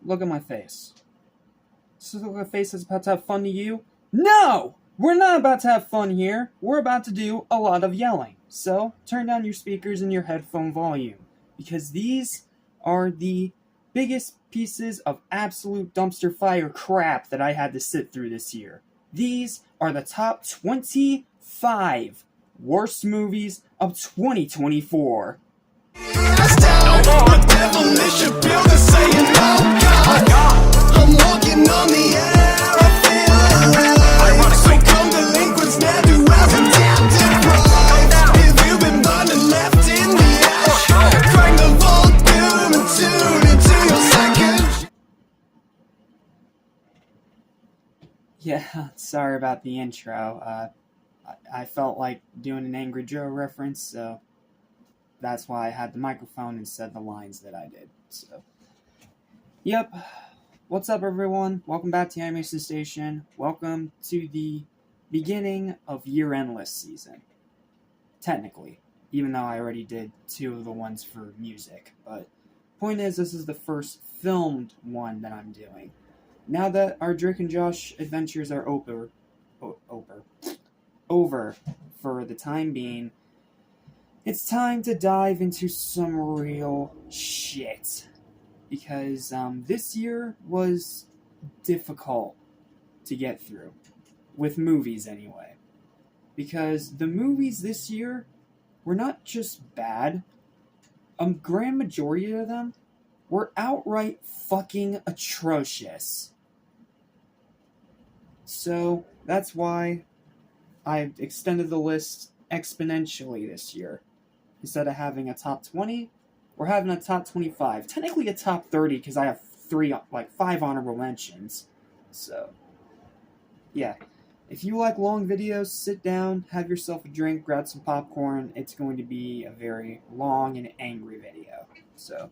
Look at my face. So look at a face that's about to have fun to you? No! We're not about to have fun here. We're about to do a lot of yelling. So turn down your speakers and your headphone volume. Because these are the biggest pieces of absolute dumpster fire crap that I had to sit through this year. These are the top 25 worst movies of 2024. Yeah, sorry about the intro. I felt like doing an Angry Joe reference, so that's why I had the microphone instead of the lines that I did. So, yep. What's up, everyone? Welcome back to the Animation Station. Welcome to the beginning of year-end list season. Technically, even though I already did two of the ones for music. But point is, this is the first filmed one that I'm doing. Now that our Drake and Josh adventures are over for the time being, it's time to dive into some real shit. Because this year was difficult to get through. With movies, anyway. Because the movies this year were not just bad. A grand majority of them were outright fucking atrocious. So, that's why I extended the list exponentially this year. Instead of having a top 20, we're having a top 25. Technically a top 30 because I have 5 honorable mentions. So, yeah. If you like long videos, sit down, have yourself a drink, grab some popcorn. It's going to be a very long and angry video. So,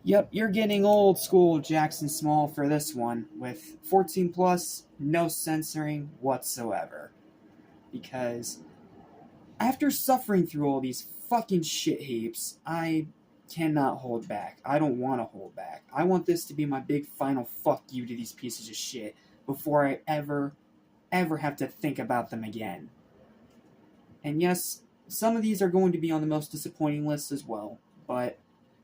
yep, you're getting old school Jackson Small for this one, with 14 plus, no censoring whatsoever. Because after suffering through all these fucking shit heaps, I cannot hold back. I don't want to hold back. I want this to be my big final fuck you to these pieces of shit before I ever have to think about them again. And yes, some of these are going to be on the most disappointing list as well, but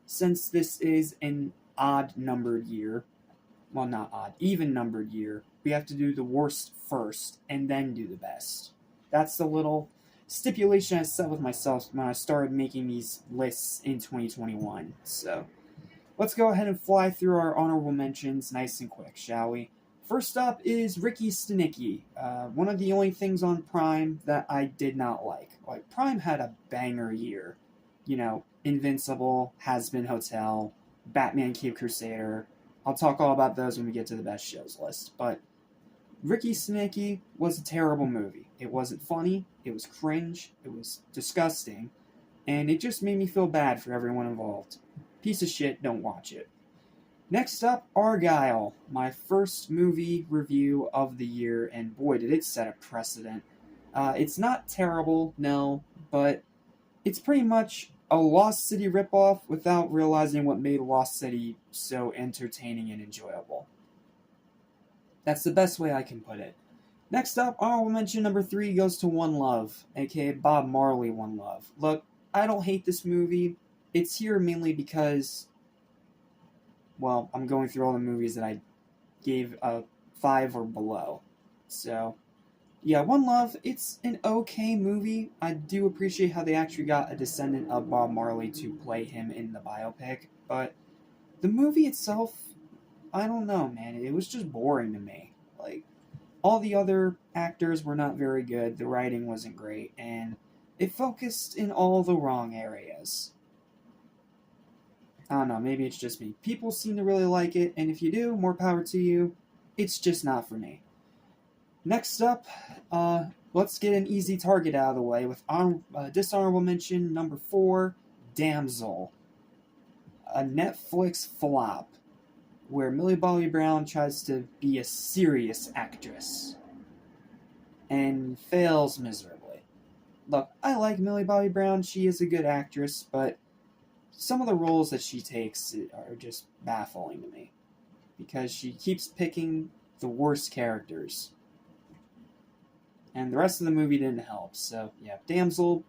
since this is an odd numbered year, well, not odd, even numbered year, we have to do the worst first and then do the best. That's the little stipulation I set with myself when I started making these lists in 2021. So, let's go ahead and fly through our honorable mentions nice and quick, shall we? First up is Ricky Stenicki, one of the only things on Prime that I did not like. Like, Prime had a banger year. You know, Invincible, Has-Been Hotel, Batman Cape Crusader. I'll talk all about those when we get to the best shows list. But Ricky Stenicki was a terrible movie. It wasn't funny, it was cringe, it was disgusting, and it just made me feel bad for everyone involved. Piece of shit, don't watch it. Next up, Argyle, my first movie review of the year, and boy did it set a precedent. It's not terrible, no, but it's pretty much a Lost City ripoff without realizing what made Lost City so entertaining and enjoyable. That's the best way I can put it. Next up, honorable mention number 3 goes to One Love, aka Bob Marley One Love. Look, I don't hate this movie. It's here mainly because, well, I'm going through all the movies that I gave a 5 or below. So, yeah, One Love, it's an okay movie. I do appreciate how they actually got a descendant of Bob Marley to play him in the biopic, but the movie itself, I don't know, man. It was just boring to me. Like, all the other actors were not very good, the writing wasn't great, and it focused in all the wrong areas. I don't know, maybe it's just me. People seem to really like it, and if you do, more power to you. It's just not for me. Next up, let's get an easy target out of the way with dishonorable mention number 4, Damsel. A Netflix flop, where Millie Bobby Brown tries to be a serious actress and fails miserably. Look, I like Millie Bobby Brown, she is a good actress, but some of the roles that she takes are just baffling to me. because she keeps picking the worst characters. And the rest of the movie didn't help. So, yeah, Damsel,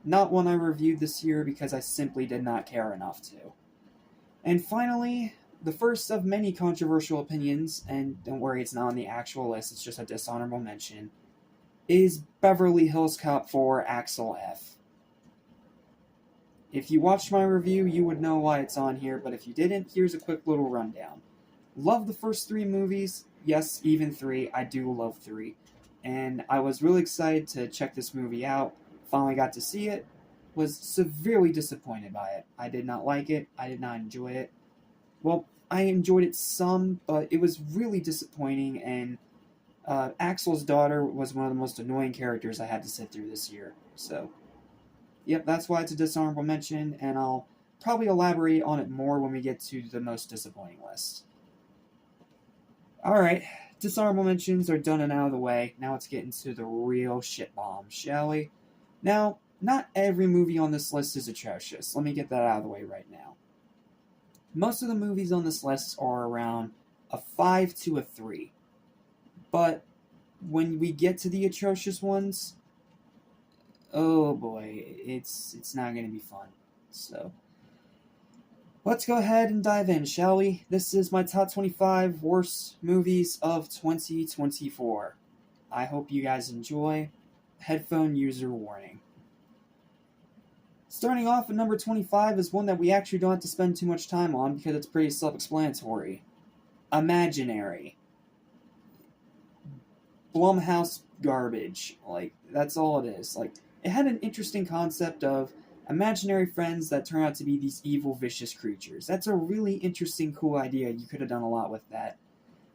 not one I reviewed this year because I simply did not care enough to. And finally, the first of many controversial opinions, and don't worry, it's not on the actual list, it's just a dishonorable mention, is Beverly Hills Cop 4 Axel F. If you watched my review, you would know why it's on here, but if you didn't, here's a quick little rundown. Love the first 3 movies. Yes, even 3. I do love 3. And I was really excited to check this movie out. Finally got to see it. Was severely disappointed by it. I did not like it. I did not enjoy it. Well, I enjoyed it some, but it was really disappointing, and Axel's daughter was one of the most annoying characters I had to sit through this year. So, yep, that's why it's a dishonorable mention, and I'll probably elaborate on it more when we get to the most disappointing list. Alright, dishonorable mentions are done and out of the way. Now let's get into the real shit bomb, shall we? Now, not every movie on this list is atrocious. Let me get that out of the way right now. Most of the movies on this list are around a 5 to a 3. But when we get to the atrocious ones, oh boy, it's not going to be fun. So, let's go ahead and dive in, shall we? This is my top 25 worst movies of 2024. I hope you guys enjoy. Headphone user warning. Starting off at number 25 is one that we actually don't have to spend too much time on because it's pretty self-explanatory. Imaginary. Blumhouse garbage. Like, that's all it is. Like, it had an interesting concept of imaginary friends that turn out to be these evil, vicious creatures. That's a really interesting, cool idea. You could have done a lot with that.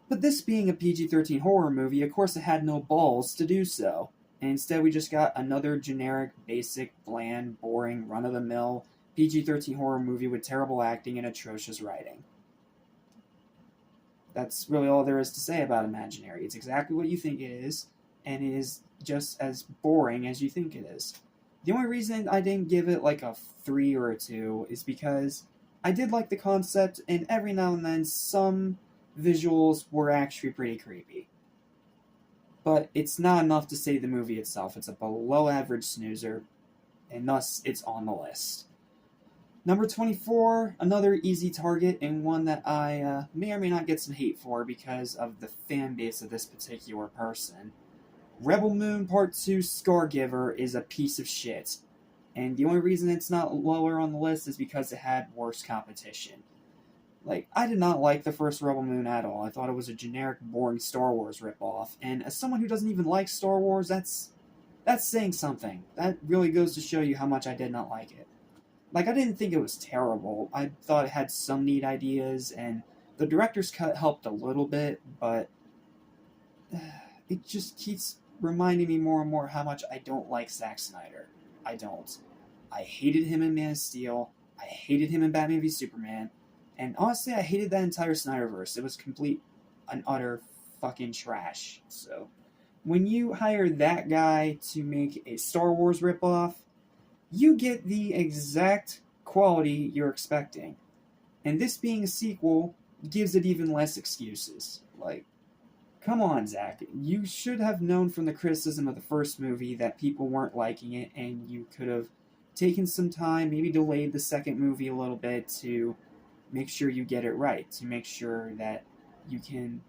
But this being a PG-13 horror movie, of course it had no balls to do so. And instead we just got another generic, basic, bland, boring, run-of-the-mill PG-13 horror movie with terrible acting and atrocious writing. That's really all there is to say about Imaginary. It's exactly what you think it is, and it is just as boring as you think it is. The only reason I didn't give it like a 3 or a 2 is because I did like the concept, and every now and then some visuals were actually pretty creepy. But it's not enough to save the movie itself. It's a below-average snoozer, and thus it's on the list. Number 24, another easy target, and one that I may or may not get some hate for because of the fan base of this particular person. Rebel Moon Part 2 Scargiver is a piece of shit, and the only reason it's not lower on the list is because it had worse competition. Like, I did not like the first Rebel Moon at all. I thought it was a generic, boring Star Wars ripoff. And as someone who doesn't even like Star Wars, that's saying something. That really goes to show you how much I did not like it. Like, I didn't think it was terrible. I thought it had some neat ideas, and the director's cut helped a little bit, but it just keeps reminding me more and more how much I don't like Zack Snyder. I don't. I hated him in Man of Steel. I hated him in Batman v Superman. And honestly, I hated that entire Snyderverse. It was complete and utter fucking trash. So, when you hire that guy to make a Star Wars ripoff, you get the exact quality you're expecting. And this being a sequel gives it even less excuses. Like, come on, Zach. You should have known from the criticism of the first movie that people weren't liking it, and you could have taken some time, maybe delayed the second movie a little bit to make sure you get it right, to make sure that you can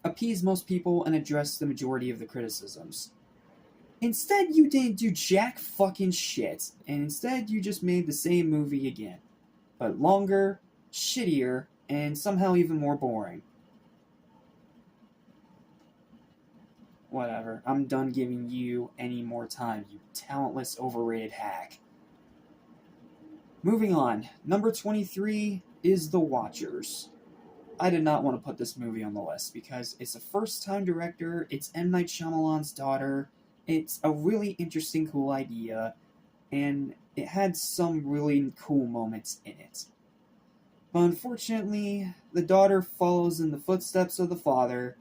appease most people and address the majority of the criticisms. Instead, you didn't do jack fucking shit, and instead you just made the same movie again. But longer, shittier, and somehow even more boring. Whatever, I'm done giving you any more time, you talentless, overrated hack. Moving on, number 23 is The Watchers. I did not want to put this movie on the list because it's a first-time director, it's M. Night Shyamalan's daughter, it's a really interesting, cool idea, and it had some really cool moments in it. But unfortunately, the daughter follows in the footsteps of the father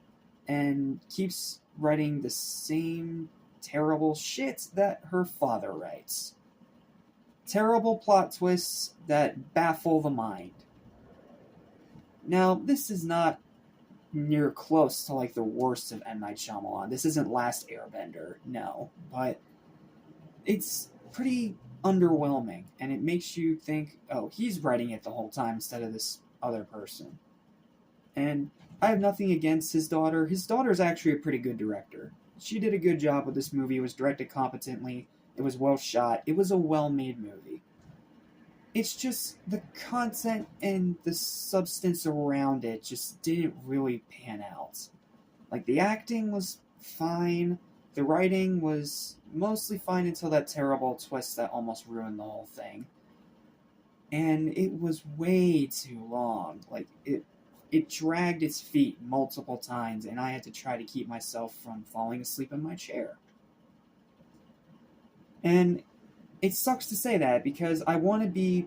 and keeps writing the same terrible shit that her father writes. Terrible plot twists that baffle the mind. Now, this is not near close to like the worst of M. Night Shyamalan. This isn't Last Airbender, no, but it's pretty underwhelming, and it makes you think, oh, he's writing it the whole time instead of this other person. And I have nothing against his daughter. His daughter is actually a pretty good director. She did a good job with this movie. It was directed competently. It was well shot. It was a well-made movie. It's just the content and the substance around it just didn't really pan out. Like, the acting was fine. The writing was mostly fine until that terrible twist that almost ruined the whole thing. And it was way too long. Like, it dragged its feet multiple times, and I had to try to keep myself from falling asleep in my chair. And it sucks to say that, because I want to be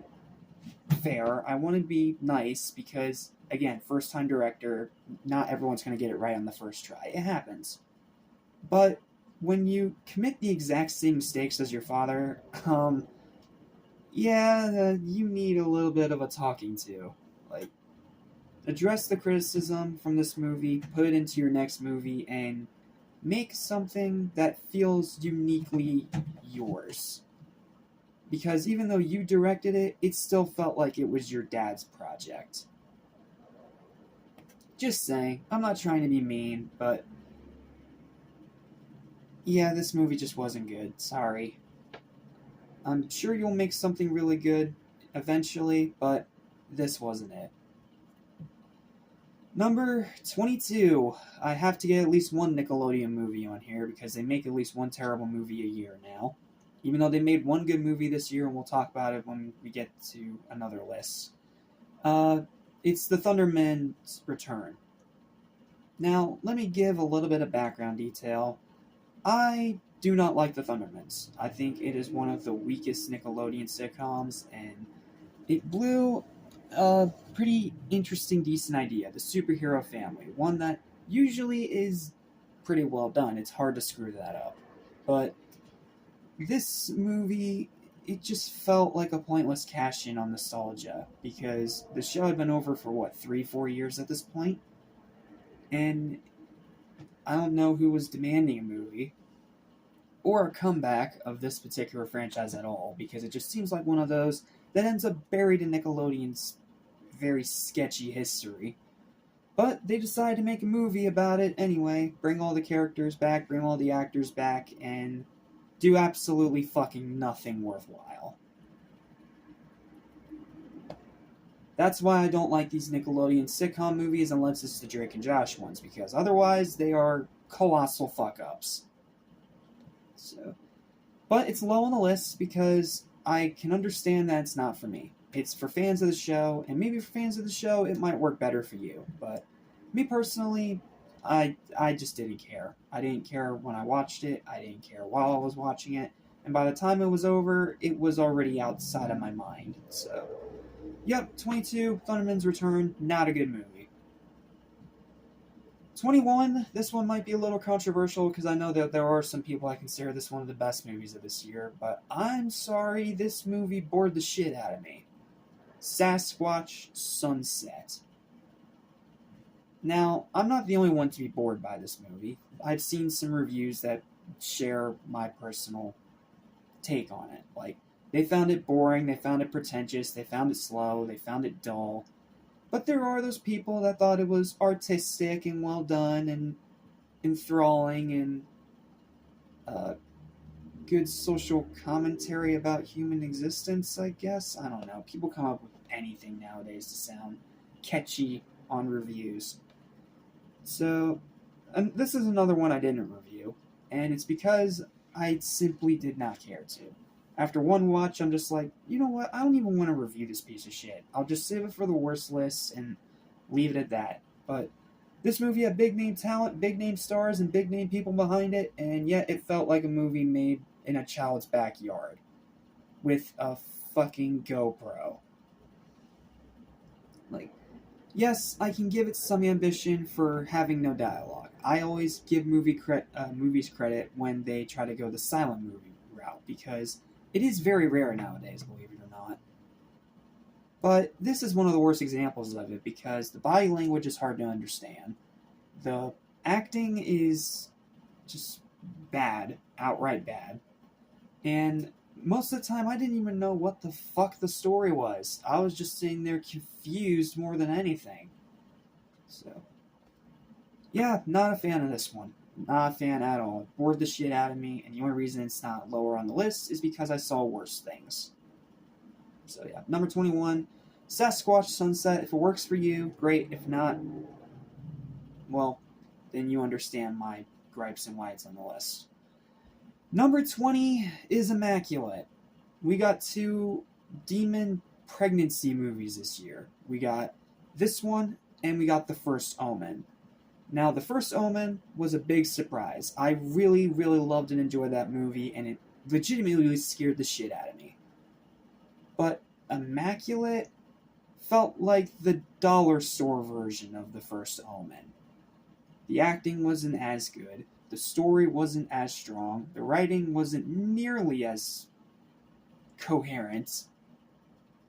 fair, I want to be nice, because, again, first-time director, not everyone's going to get it right on the first try. It happens. But when you commit the exact same mistakes as your father, you need a little bit of a talking to. Like, address the criticism from this movie, put it into your next movie, and make something that feels uniquely yours. Because even though you directed it, it still felt like it was your dad's project. Just saying, I'm not trying to be mean, but yeah, this movie just wasn't good. Sorry. I'm sure you'll make something really good eventually, but this wasn't it. Number 22. I have to get at least one Nickelodeon movie on here because they make at least one terrible movie a year now. Even though they made one good movie this year, and we'll talk about it when we get to another list. It's The Thundermen's Return. Now, let me give a little bit of background detail. I do not like The Thundermans. I think it is one of the weakest Nickelodeon sitcoms, and it blew a pretty interesting, decent idea. The superhero family. One that usually is pretty well done. It's hard to screw that up. But this movie, it just felt like a pointless cash-in on nostalgia, because the show had been over for, 3-4 years at this point? And I don't know who was demanding a movie, or a comeback of this particular franchise at all, because it just seems like one of those that ends up buried in Nickelodeon's very sketchy history. But they decided to make a movie about it anyway, bring all the characters back, bring all the actors back, and do absolutely fucking nothing worthwhile. That's why I don't like these Nickelodeon sitcom movies unless it's the Drake and Josh ones, because otherwise they are colossal fuck-ups. So, but it's low on the list because I can understand that it's not for me. It's for fans of the show, and maybe for fans of the show it might work better for you. But me personally, I just didn't care. I didn't care when I watched it. I didn't care while I was watching it. And by the time it was over, it was already outside of my mind. So, yep, 22, Thunderman's Return, not a good movie. 21, this one might be a little controversial because I know that there are some people I consider this one of the best movies of this year, but I'm sorry, this movie bored the shit out of me. Sasquatch Sunset. Now, I'm not the only one to be bored by this movie. I've seen some reviews that share my personal take on it. Like, they found it boring, they found it pretentious, they found it slow, they found it dull. But there are those people that thought it was artistic and well done and enthralling and good social commentary about human existence, I guess. I don't know. People come up with anything nowadays to sound catchy on reviews. So, and this is another one I didn't review, and it's because I simply did not care to. After one watch, I'm just like, you know what, I don't even want to review this piece of shit. I'll just save it for the worst list and leave it at that. But this movie had big name talent, big name stars, and big name people behind it, and yet it felt like a movie made in a child's backyard with a fucking GoPro. Like, yes, I can give it some ambition for having no dialogue. I always give movies credit when they try to go the silent movie route, because it is very rare nowadays, believe it or not. But this is one of the worst examples of it because the body language is hard to understand. The acting is just bad, outright bad. And most of the time, I didn't even know what the fuck the story was. I was just sitting there confused more than anything. So, yeah, not a fan of this one. Not a fan at all. Bored the shit out of me, and the only reason it's not lower on the list is because I saw worse things. So, yeah, number 21, Sasquatch Sunset. If it works for you, great. If not, well, then you understand my gripes and why it's on the list. Number 20 is Immaculate. We got 2 demon pregnancy movies this year. We got this one, and we got The First Omen. Now, The First Omen was a big surprise. I really, really loved and enjoyed that movie, and it legitimately scared the shit out of me. But Immaculate felt like the dollar store version of The First Omen. The acting wasn't as good. The story wasn't as strong. The writing wasn't nearly as coherent.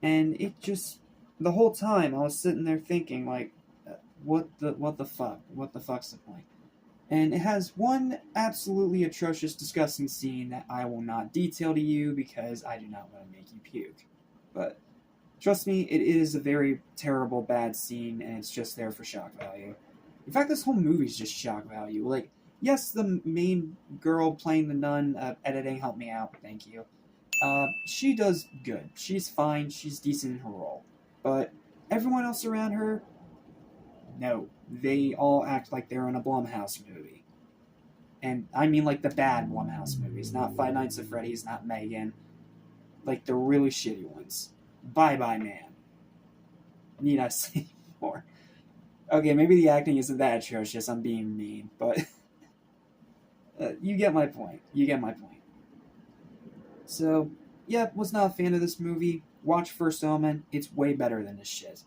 And it just, the whole time I was sitting there thinking, like, what the fuck? What the fuck's the point? And it has one absolutely atrocious, disgusting scene that I will not detail to you because I do not want to make you puke. But trust me, it is a very terrible, bad scene, and it's just there for shock value. In fact, this whole movie's just shock value. Like, yes, the main girl playing the nun, editing, help me out, thank you. She does good. She's fine, she's decent in her role. But everyone else around her, no. They all act like they're in a Blumhouse movie. And I mean like the bad Blumhouse movies, not Five Nights at Freddy's, not Megan. Like the really shitty ones. Bye-bye, man. Need I say more? Okay, maybe the acting isn't that atrocious, I'm being mean, but you get my point. You get my point. So, yeah, was not a fan of this movie. Watch First Omen. It's way better than this shit.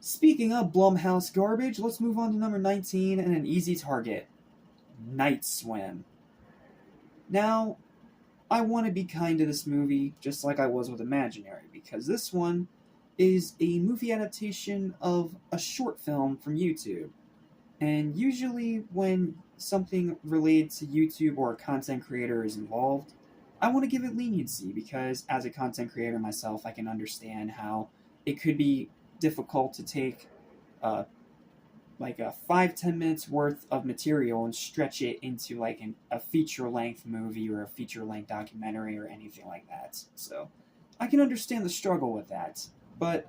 Speaking of Blumhouse garbage, let's move on to number 19 and an easy target. Night Swim. Now, I want to be kind to this movie, just like I was with Imaginary, because this one is a movie adaptation of a short film from YouTube. And usually when something related to YouTube or a content creator is involved, I want to give it leniency because as a content creator myself, I can understand how it could be difficult to take like a 5-10 minutes worth of material and stretch it into like a feature-length movie or a feature-length documentary or anything like that. So I can understand the struggle with that. But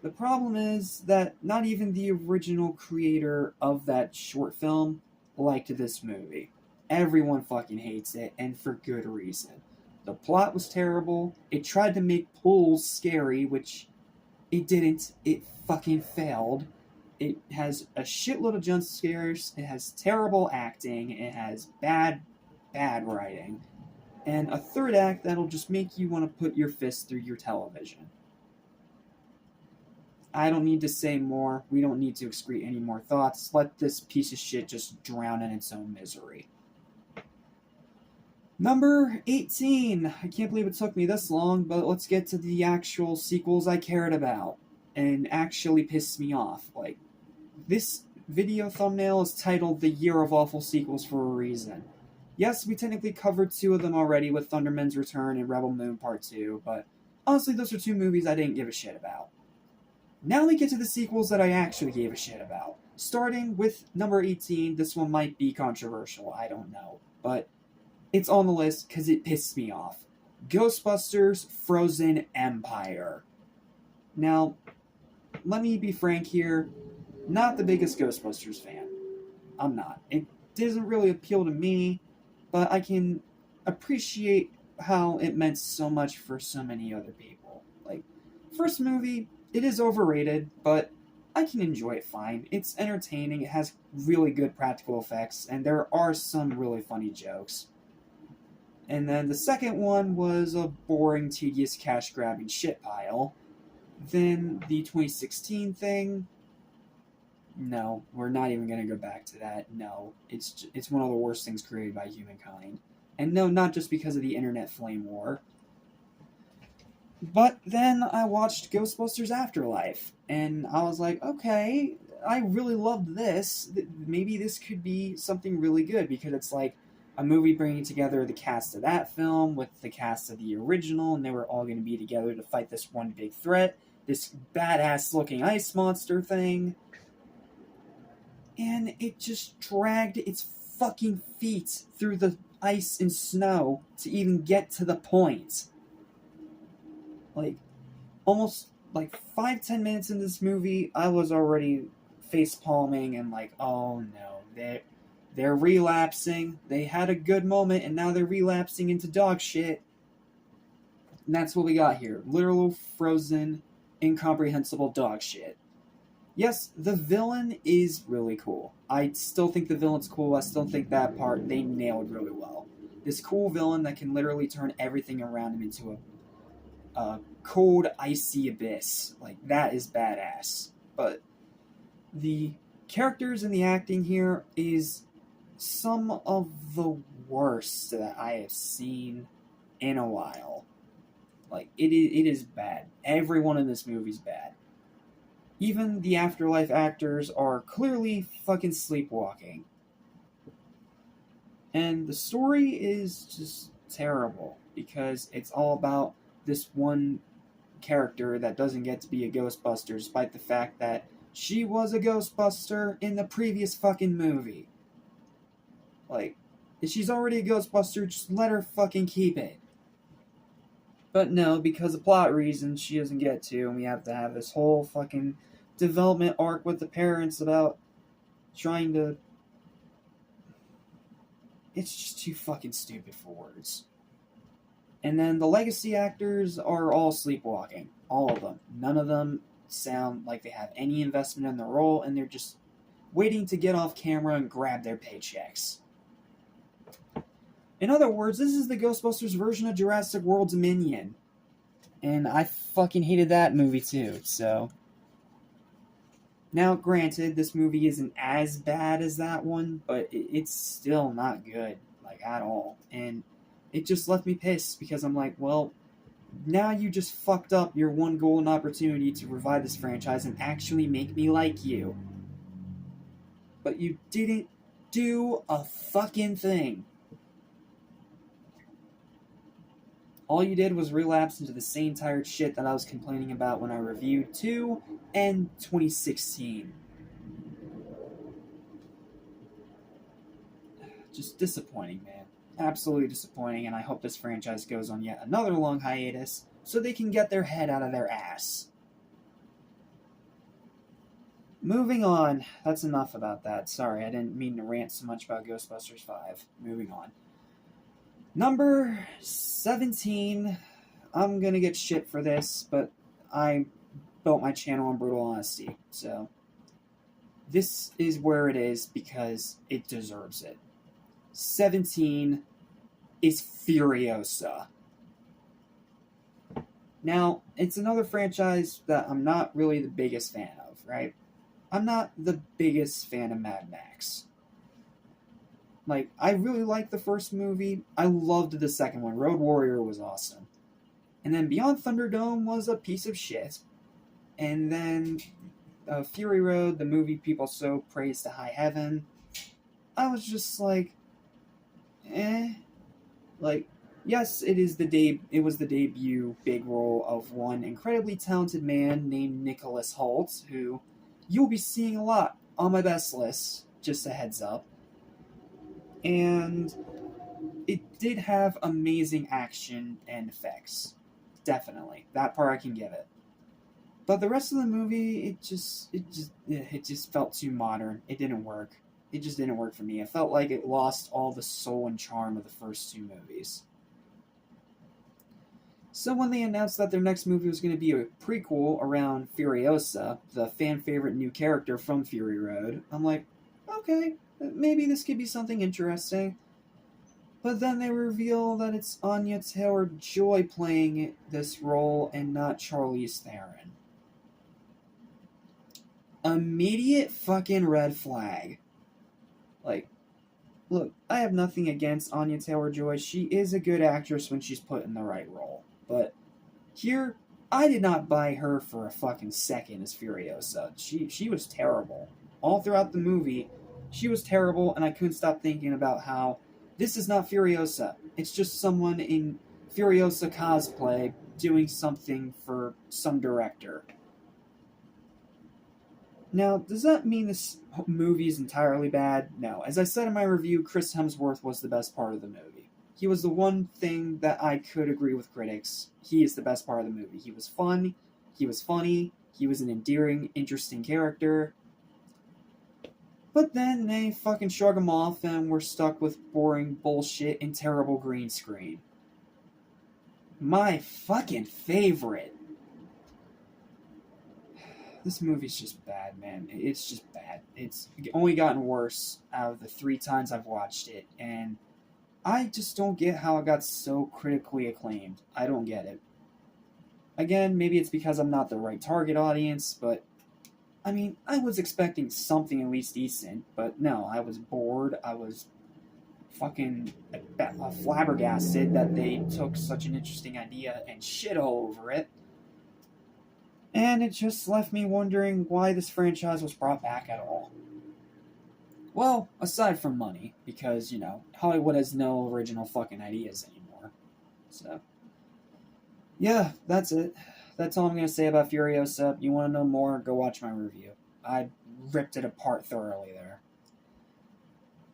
the problem is that not even the original creator of that short film liked this movie. Everyone fucking hates it, and for good reason. The plot was terrible. It tried to make pulls scary, which it didn't. It fucking failed. It has a shitload of jump scares. It has terrible acting. It has bad writing. And a third act that'll just make you want to put your fist through your television. I don't need to say more. We don't need to excrete any more thoughts. Let this piece of shit just drown in its own misery. Number 18. I can't believe it took me this long, but let's get to the actual sequels I cared about and actually pissed me off. Like, this video thumbnail is titled The Year of Awful Sequels for a reason. Yes, we technically covered 2 of them already with Thunderman's Return and Rebel Moon Part 2, but honestly, those are 2 movies I didn't give a shit about. Now we get to the sequels that I actually gave a shit about. Starting with number 18, this one might be controversial, I don't know, but it's on the list because it pissed me off. Ghostbusters Frozen Empire. Now, let me be frank here, not the biggest Ghostbusters fan. I'm not. It doesn't really appeal to me, but I can appreciate how it meant so much for so many other people. Like, first movie, it is overrated, but I can enjoy it fine. It's entertaining, it has really good practical effects, and there are some really funny jokes. And then the second one was a boring, tedious, cash-grabbing shit pile. Then the 2016 thing, no, we're not even going to go back to that. No, it's one of the worst things created by humankind. And no, not just because of the internet flame war. But then I watched Ghostbusters Afterlife, and I was like, okay, I really loved this. Maybe this could be something really good, because it's like a movie bringing together the cast of that film with the cast of the original, and they were all going to be together to fight this one big threat, this badass looking ice monster thing. And it just dragged its fucking feet through the ice and snow to even get to the point. Like, almost like 5-10 minutes in this movie, I was already face palming and like, oh no, they're relapsing. They had a good moment and now they're relapsing into dog shit. And that's what we got here. Literal frozen, incomprehensible dog shit. Yes, the villain is really cool. I still think the villain's cool. I still think that part they nailed really well. This cool villain that can literally turn everything around him into a cold, icy abyss. Like, that is badass. But the characters and the acting here is some of the worst that I have seen in a while. Like, it is bad. Everyone in this movie's bad. Even the Afterlife actors are clearly fucking sleepwalking. And the story is just terrible, because it's all about this one character that doesn't get to be a Ghostbuster, despite the fact that she was a Ghostbuster in the previous fucking movie. Like, if she's already a Ghostbuster, just let her fucking keep it. But no, because of plot reasons, she doesn't get to, and we have to have this whole fucking development arc with the parents about trying to... It's just too fucking stupid for words. And then the legacy actors are all sleepwalking. All of them. None of them sound like they have any investment in the role, and they're just waiting to get off camera and grab their paychecks. In other words, this is the Ghostbusters version of Jurassic World Dominion. And I fucking hated that movie too, so... Now, granted, this movie isn't as bad as that one, but it's still not good, like, at all. And it just left me pissed, because I'm like, well, now you just fucked up your one golden opportunity to revive this franchise and actually make me like you. But you didn't do a fucking thing. All you did was relapse into the same tired shit that I was complaining about when I reviewed 2 and 2016. Just disappointing, man. Absolutely disappointing, and I hope this franchise goes on yet another long hiatus so they can get their head out of their ass. Moving on. That's enough about that. Sorry, I didn't mean to rant so much about Ghostbusters 5. Moving on. Number 17. I'm gonna get shit for this, but I built my channel on brutal honesty, so this is where it is because it deserves it. 17 is Furiosa. Now, it's another franchise that I'm not really the biggest fan of, right? I'm not the biggest fan of Mad Max. Like, I really liked the first movie. I loved the second one. Road Warrior was awesome. And then Beyond Thunderdome was a piece of shit. And then Fury Road, the movie people so praised to high heaven. I was just like, eh. Like, yes, it was the debut big role of one incredibly talented man named Nicholas Hoult, who you'll be seeing a lot on my best list, just a heads up. And it did have amazing action and effects. Definitely. That part I can give it. But the rest of the movie, it just felt too modern. It didn't work. It just didn't work for me. It felt like it lost all the soul and charm of the first two movies. So when they announced that their next movie was going to be a prequel around Furiosa, the fan-favorite new character from Fury Road, I'm like, okay, maybe this could be something interesting. But then they reveal that it's Anya Taylor-Joy playing this role and not Charlize Theron. Immediate fucking red flag. Like, look, I have nothing against Anya Taylor-Joy. She is a good actress when she's put in the right role. But Here, I did not buy her for a fucking second as Furiosa. She was terrible. All throughout the movie, she was terrible, and I couldn't stop thinking about how this is not Furiosa. It's just someone in Furiosa cosplay doing something for some director. Now, does that mean this movie is entirely bad? No. As I said in my review, Chris Hemsworth was the best part of the movie. He was the one thing that I could agree with critics. He is the best part of the movie. He was fun, he was funny, he was an endearing, interesting character. But then they fucking shrug him off and we're stuck with boring bullshit and terrible green screen. My fucking favorite. This movie's just bad, man. It's just bad. It's only gotten worse out of the 3 times I've watched it, and I just don't get how it got so critically acclaimed. I don't get it. Again, maybe it's because I'm not the right target audience, but I mean, I was expecting something at least decent, but no, I was bored. I was fucking flabbergasted that they took such an interesting idea and shit all over it. And it just left me wondering why this franchise was brought back at all. Well, aside from money, because, you know, Hollywood has no original fucking ideas anymore. So, yeah, that's it. That's all I'm going to say about Furiosa. You want to know more, go watch my review. I ripped it apart thoroughly there.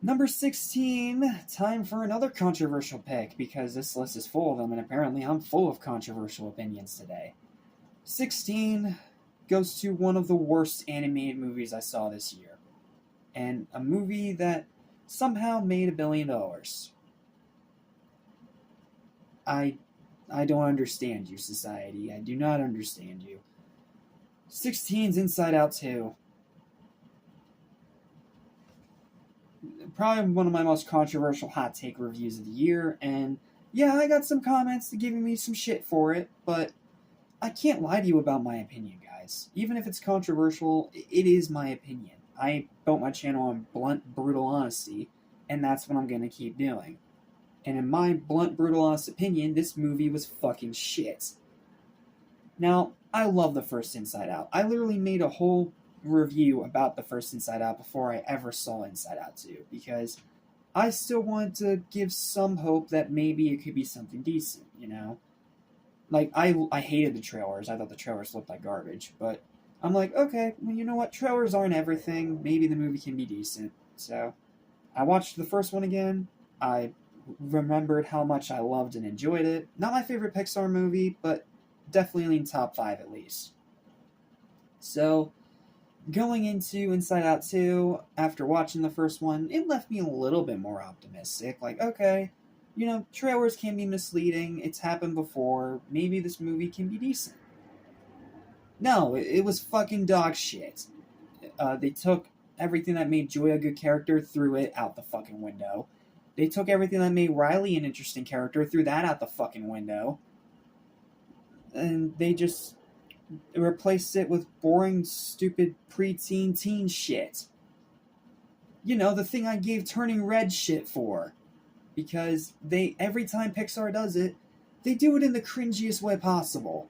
Number 16, time for another controversial pick, because this list is full of them, and apparently I'm full of controversial opinions today. 16 goes to one of the worst animated movies I saw this year. And a movie that somehow made $1 billion. I don't understand you, society. I do not understand you. 16's Inside Out 2. Probably one of my most controversial hot take reviews of the year, and yeah, I got some comments giving me some shit for it, but I can't lie to you about my opinion, guys. Even if it's controversial, it is my opinion. I built my channel on blunt, brutal honesty, and that's what I'm going to keep doing. And in my blunt, brutal, honest opinion, this movie was fucking shit. Now, I love the first Inside Out. I literally made a whole review about the first Inside Out before I ever saw Inside Out 2, because I still wanted to give some hope that maybe it could be something decent, you know? Like, I hated the trailers. I thought the trailers looked like garbage. But I'm like, okay, well, you know what? Trailers aren't everything. Maybe the movie can be decent. So I watched the first one again. I remembered how much I loved and enjoyed it. Not my favorite Pixar movie, but definitely in top 5 at least. So going into Inside Out 2, after watching the first one, it left me a little bit more optimistic. Like, okay, you know, trailers can be misleading. It's happened before. Maybe this movie can be decent. No, it was fucking dog shit. They took everything that made Joy a good character, threw it out the fucking window. They took everything that made Riley an interesting character, threw that out the fucking window. And they just replaced it with boring, stupid preteen teen shit. You know, the thing I gave Turning Red shit for. Because every time Pixar does it, they do it in the cringiest way possible.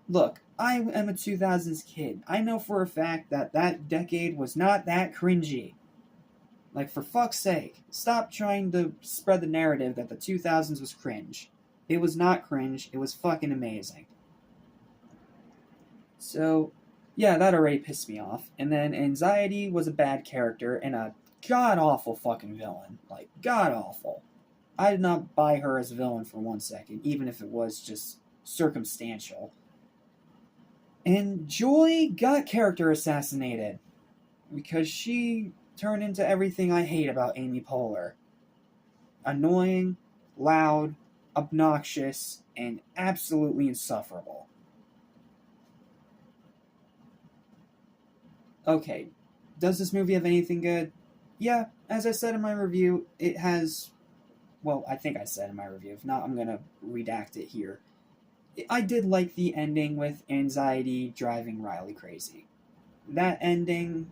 Look, I am a 2000s kid. I know for a fact that decade was not that cringy. Like, for fuck's sake, stop trying to spread the narrative that the 2000s was cringe. It was not cringe, it was fucking amazing. So, yeah, that already pissed me off. And then Anxiety was a bad character and a god-awful fucking villain. Like, god-awful. I did not buy her as a villain for 1 second, even if it was just circumstantial. And Joy got character assassinated. Because she turned into everything I hate about Amy Poehler. Annoying, loud, obnoxious, and absolutely insufferable. Okay, does this movie have anything good? Yeah, as I said in my review, it has... Well, I think I said in my review. If not, I'm going to redact it here. I did like the ending with Anxiety driving Riley crazy. That ending,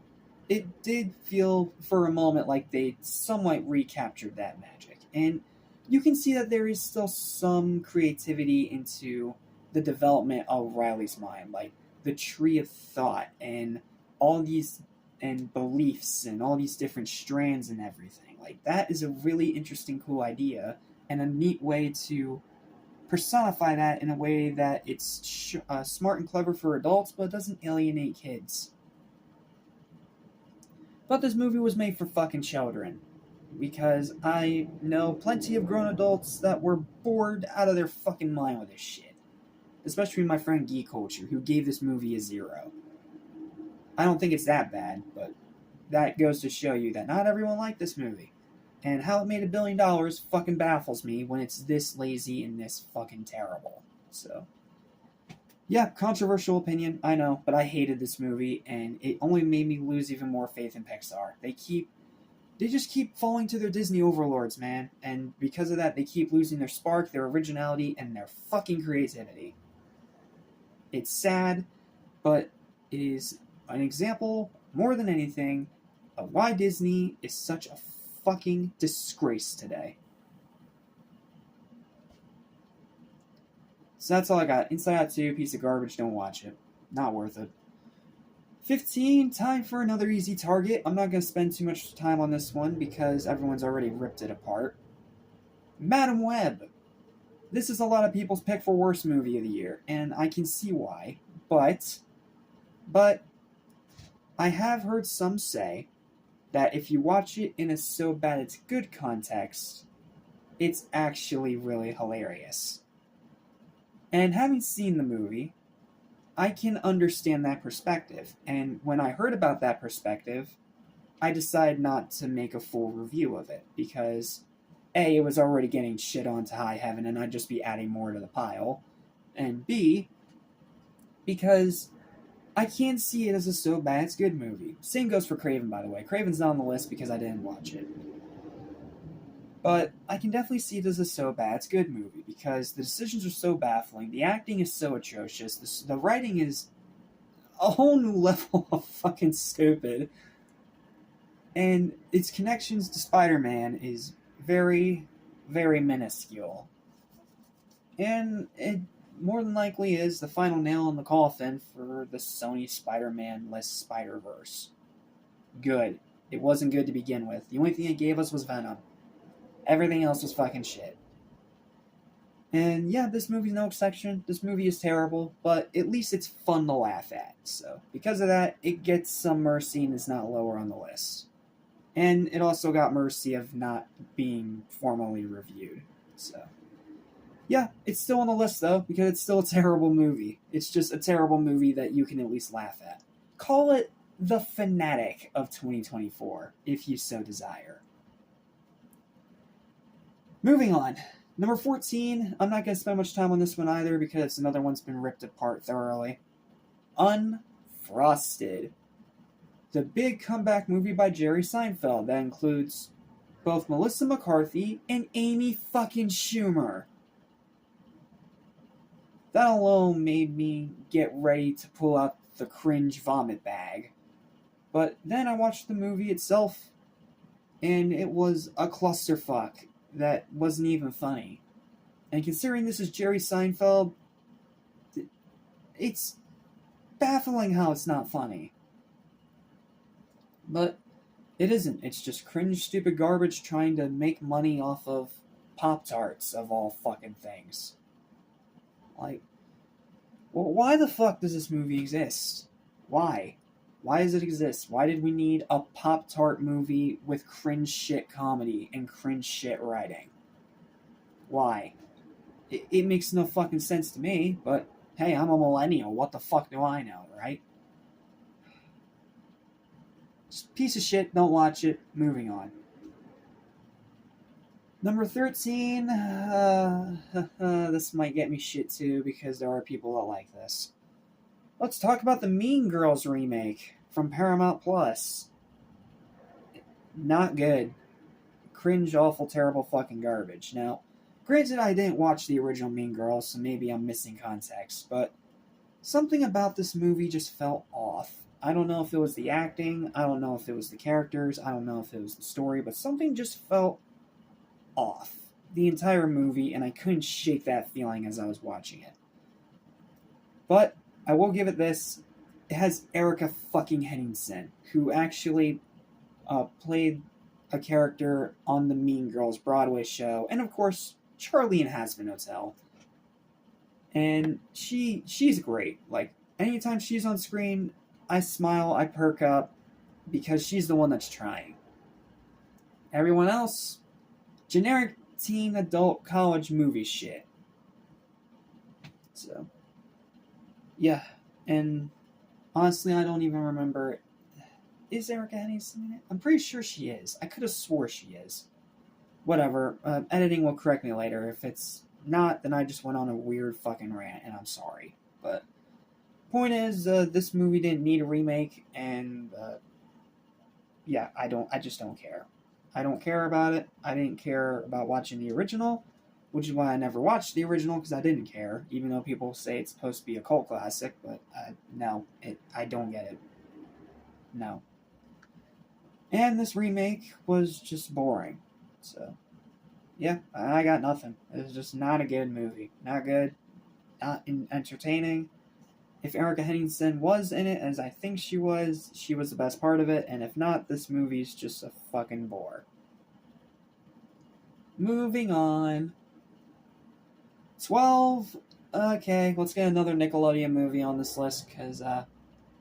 it did feel for a moment like they somewhat recaptured that magic. And you can see that there is still some creativity into the development of Riley's mind, like the tree of thought and all these and beliefs and all these different strands and everything. Like that is a really interesting, cool idea and a neat way to personify that in a way that it's smart and clever for adults, but doesn't alienate kids. But this movie was made for fucking children. Because I know plenty of grown adults that were bored out of their fucking mind with this shit. Especially my friend Geek Culture, who gave this movie a 0. I don't think it's that bad, but that goes to show you that not everyone liked this movie. And how it made $1 billion fucking baffles me when it's this lazy and this fucking terrible. So, yeah, controversial opinion, I know, but I hated this movie, and it only made me lose even more faith in Pixar. They just keep falling to their Disney overlords, man. And because of that, they keep losing their spark, their originality, and their fucking creativity. It's sad, but it is an example, more than anything, of why Disney is such a fucking disgrace today. So that's all I got. Inside Out 2, piece of garbage, don't watch it. Not worth it. 15, time for another easy target. I'm not going to spend too much time on this one because everyone's already ripped it apart. Madam Web. This is a lot of people's pick for worst movie of the year, and I can see why. But I have heard some say that if you watch it in a so bad it's good context, it's actually really hilarious. And having seen the movie, I can understand that perspective, and when I heard about that perspective, I decided not to make a full review of it, because A, it was already getting shit on to high heaven, and I'd just be adding more to the pile, and B, because I can't see it as a so bad it's good movie. Same goes for Craven, by the way. Craven's not on the list because I didn't watch it. But I can definitely see it as a so bad it's good movie because the decisions are so baffling, the acting is so atrocious, the writing is a whole new level of fucking stupid, and its connections to Spider-Man is very, very minuscule. And it more than likely is the final nail in the coffin for the Sony Spider-Man-less Spider-Verse. Good. It wasn't good to begin with. The only thing it gave us was Venom. Everything else was fucking shit. And yeah, this movie's no exception. This movie is terrible, but at least it's fun to laugh at. So, because of that, it gets some mercy and is not lower on the list. And it also got mercy of not being formally reviewed. So, yeah, it's still on the list though, because it's still a terrible movie. It's just a terrible movie that you can at least laugh at. Call it the Fanatic of 2024, if you so desire. Moving on. Number 14, I'm not going to spend much time on this one either because it's another one's been ripped apart thoroughly. Unfrosted. The big comeback movie by Jerry Seinfeld that includes both Melissa McCarthy and Amy fucking Schumer. That alone made me get ready to pull out the cringe vomit bag. But then I watched the movie itself, and it was a clusterfuck that wasn't even funny. And considering this is Jerry Seinfeld, it's baffling how it's not funny. But it isn't. It's just cringe, stupid garbage trying to make money off of Pop-Tarts, of all fucking things. Like, well, why the fuck does this movie exist? Why? Why does it exist? Why did we need a Pop-Tart movie with cringe shit comedy and cringe shit writing? Why? It makes no fucking sense to me, but hey, I'm a millennial. What the fuck do I know, right? Just piece of shit, don't watch it. Moving on. Number 13, this might get me shit too because there are people that like this. Let's talk about the Mean Girls remake from Paramount Plus. Not good. Cringe, awful, terrible fucking garbage. Now, granted, I didn't watch the original Mean Girls, so maybe I'm missing context, but something about this movie just felt off. I don't know if it was the acting, I don't know if it was the characters, I don't know if it was the story, but something just felt off. the entire movie, and I couldn't shake that feeling as I was watching it. But I will give it this. It has Erica fucking Henningsen, who actually played a character on the Mean Girls Broadway show, and of course, Charlie in Hazbin Hotel. And she's great. Like, anytime she's on screen, I smile, I perk up, because she's the one that's trying. Everyone else, generic teen adult college movie shit. So, yeah. And honestly, I don't even remember. Is Erica Henningsen in it? I'm pretty sure she is. I could have swore she is. Whatever. Editing will correct me later. If it's not, then I just went on a weird fucking rant, and I'm sorry. But point is, this movie didn't need a remake, and yeah, I just don't care. I don't care about it. I didn't care about watching the original, which is why I never watched the original, because I didn't care, even though people say it's supposed to be a cult classic, but no, I don't get it. No. And this remake was just boring. So, yeah, I got nothing. It was just not a good movie. Not good. Not entertaining. If Erica Henningsen was in it, as I think she was the best part of it. And if not, this movie's just a fucking bore. Moving on. 12. Okay, let's get another Nickelodeon movie on this list, because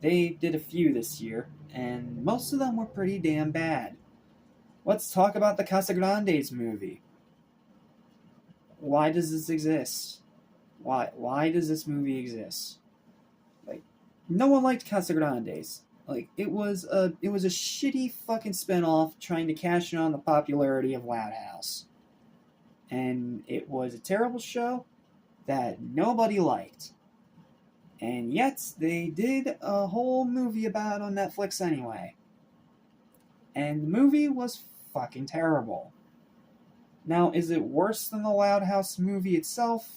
they did a few this year, and most of them were pretty damn bad. Let's talk about the Casagrandes movie. Why does this exist? Why does this movie exist? Like, no one liked Casagrandes. Like, it was a shitty fucking spinoff trying to cash in on the popularity of Loud House. And it was a terrible show that nobody liked. And yet, they did a whole movie about it on Netflix anyway. And the movie was fucking terrible. Now, is it worse than the Loud House movie itself?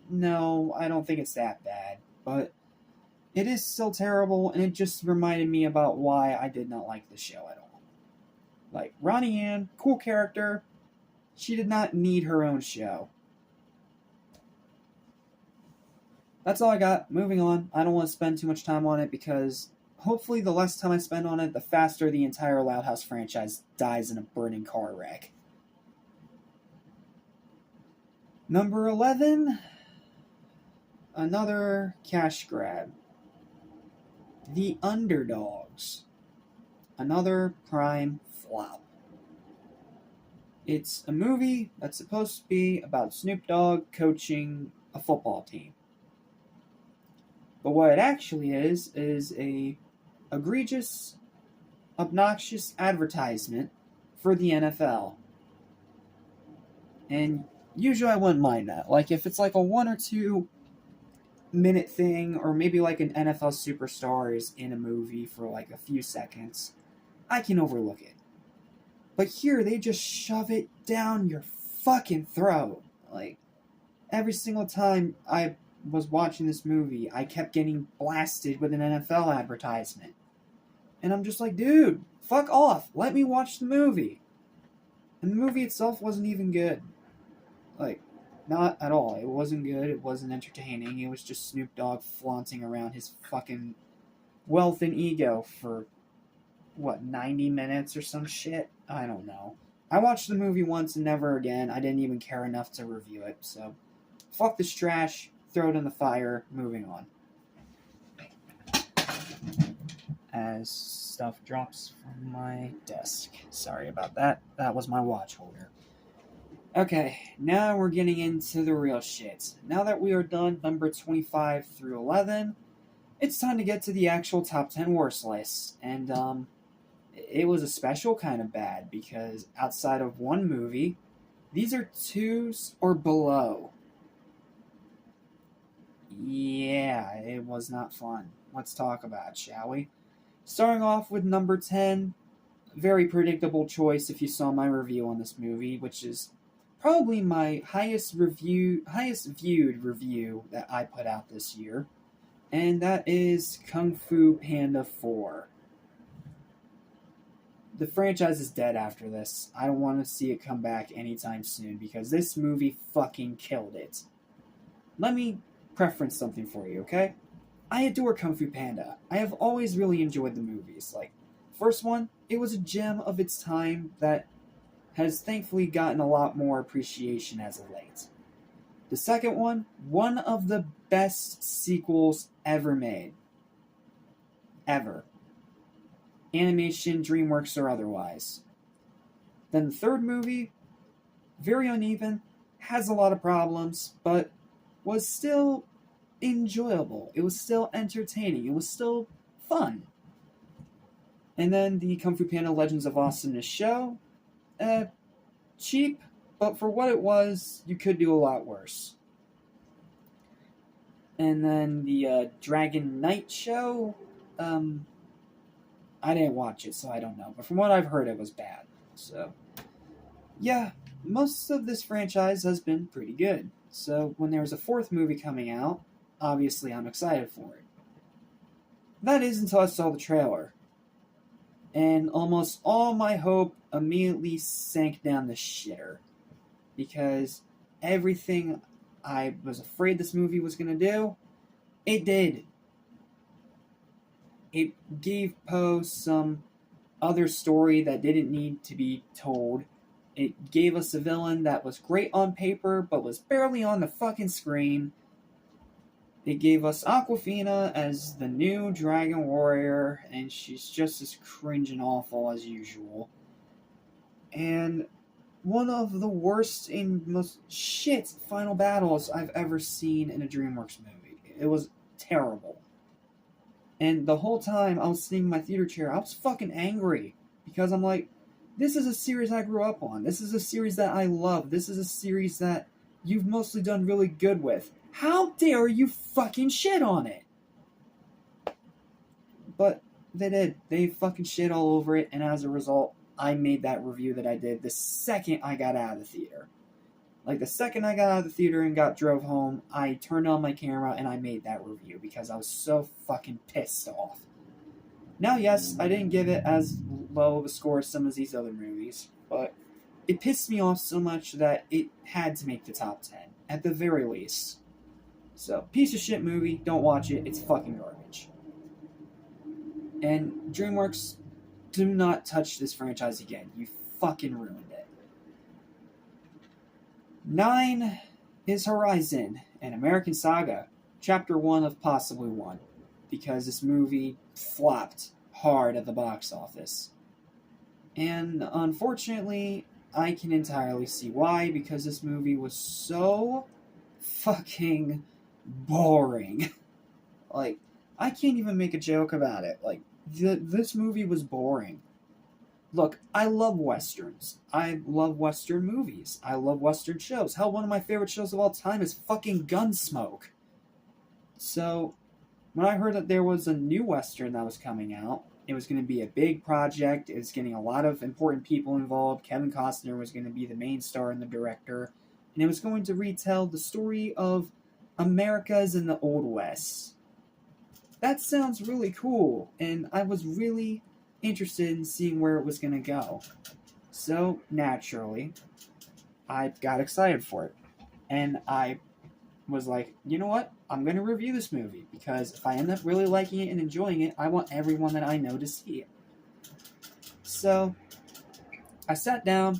No, I don't think it's that bad. But it is still terrible, and it just reminded me about why I did not like the show at all. Like, Ronnie Ann, cool character. She did not need her own show. That's all I got. Moving on. I don't want to spend too much time on it, because hopefully the less time I spend on it, the faster the entire Loud House franchise dies in a burning car wreck. Number 11, another cash grab. The Underdogs. Another prime flop. It's a movie that's supposed to be about Snoop Dogg coaching a football team. But what it actually is a egregious, obnoxious advertisement for the NFL. And usually I wouldn't mind that. Like, if it's like a 1 or 2 minute thing, or maybe like an NFL superstar is in a movie for like a few seconds, I can overlook it. But here, they just shove it down your fucking throat. Like, every single time I was watching this movie, I kept getting blasted with an NFL advertisement. And I'm just like, dude, fuck off. Let me watch the movie. And the movie itself wasn't even good. Like, not at all. It wasn't good. It wasn't entertaining. It was just Snoop Dogg flaunting around his fucking wealth and ego for, 90 minutes or some shit? I don't know. I watched the movie once and never again. I didn't even care enough to review it, so fuck this trash. Throw it in the fire. Moving on. As stuff drops from my desk. Sorry about that. That was my watch holder. Okay, now we're getting into the real shit. Now that we are done number 25 through 11, it's time to get to the actual top 10 worst list. And, it was a special kind of bad, because outside of one movie, these are 2s or below. Yeah, it was not fun. Let's talk about it, shall we? Starting off with number 10, very predictable choice if you saw my review on this movie, which is probably my highest viewed review that I put out this year, and that is Kung Fu Panda 4. the franchise is dead after this. I don't want to see it come back anytime soon because this movie fucking killed it. Let me preference something for you, okay? I adore Kung Fu Panda. I have always really enjoyed the movies. Like, first one, it was a gem of its time that has thankfully gotten a lot more appreciation as of late. The second one of the best sequels ever made. Ever. Animation, DreamWorks, or otherwise. Then the third movie, very uneven, has a lot of problems, but was still enjoyable. It was still entertaining. It was still fun. And then the Kung Fu Panda Legends of Awesomeness show, cheap, but for what it was, you could do a lot worse. And then the Dragon Knight show, I didn't watch it, so I don't know. But from what I've heard, it was bad. So, yeah, most of this franchise has been pretty good. So, when there was a fourth movie coming out, obviously I'm excited for it. That is until I saw the trailer. And almost all my hope immediately sank down the shitter. Because everything I was afraid this movie was going to do, it did. It gave Poe some other story that didn't need to be told. It gave us a villain that was great on paper, but was barely on the fucking screen. It gave us Aquafina as the new Dragon Warrior, and she's just as cringe and awful as usual. And one of the worst and most shit final battles I've ever seen in a DreamWorks movie. It was terrible. And the whole time I was sitting in my theater chair, I was fucking angry. Because I'm like, this is a series I grew up on. This is a series that I love. This is a series that you've mostly done really good with. How dare you fucking shit on it? But they did. They fucking shit all over it, and as a result, I made that review that I did the second I got out of the theater. Like, the second I got out of the theater and drove home, I turned on my camera and I made that review because I was so fucking pissed off. Now, yes, I didn't give it as low of a score as some of these other movies, but it pissed me off so much that it had to make the top 10, at the very least. So, piece of shit movie, don't watch it, it's fucking garbage. And DreamWorks, do not touch this franchise again. You fucking ruined it. 9 is Horizon, an American Saga, Chapter 1 of possibly 1, because this movie flopped hard at the box office. And unfortunately, I can entirely see why, because this movie was so fucking boring. Like, I can't even make a joke about it. Like, this movie was boring. Look, I love Westerns. I love Western movies. I love Western shows. Hell, one of my favorite shows of all time is fucking Gunsmoke. So, when I heard that there was a new Western that was coming out, it was going to be a big project, it was getting a lot of important people involved, Kevin Costner was going to be the main star and the director, and it was going to retell the story of Americas in the Old West. That sounds really cool, and I was really interested in seeing where it was going to go. So, naturally, I got excited for it. And I was like, you know what? I'm going to review this movie, because if I end up really liking it and enjoying it, I want everyone that I know to see it. So, I sat down,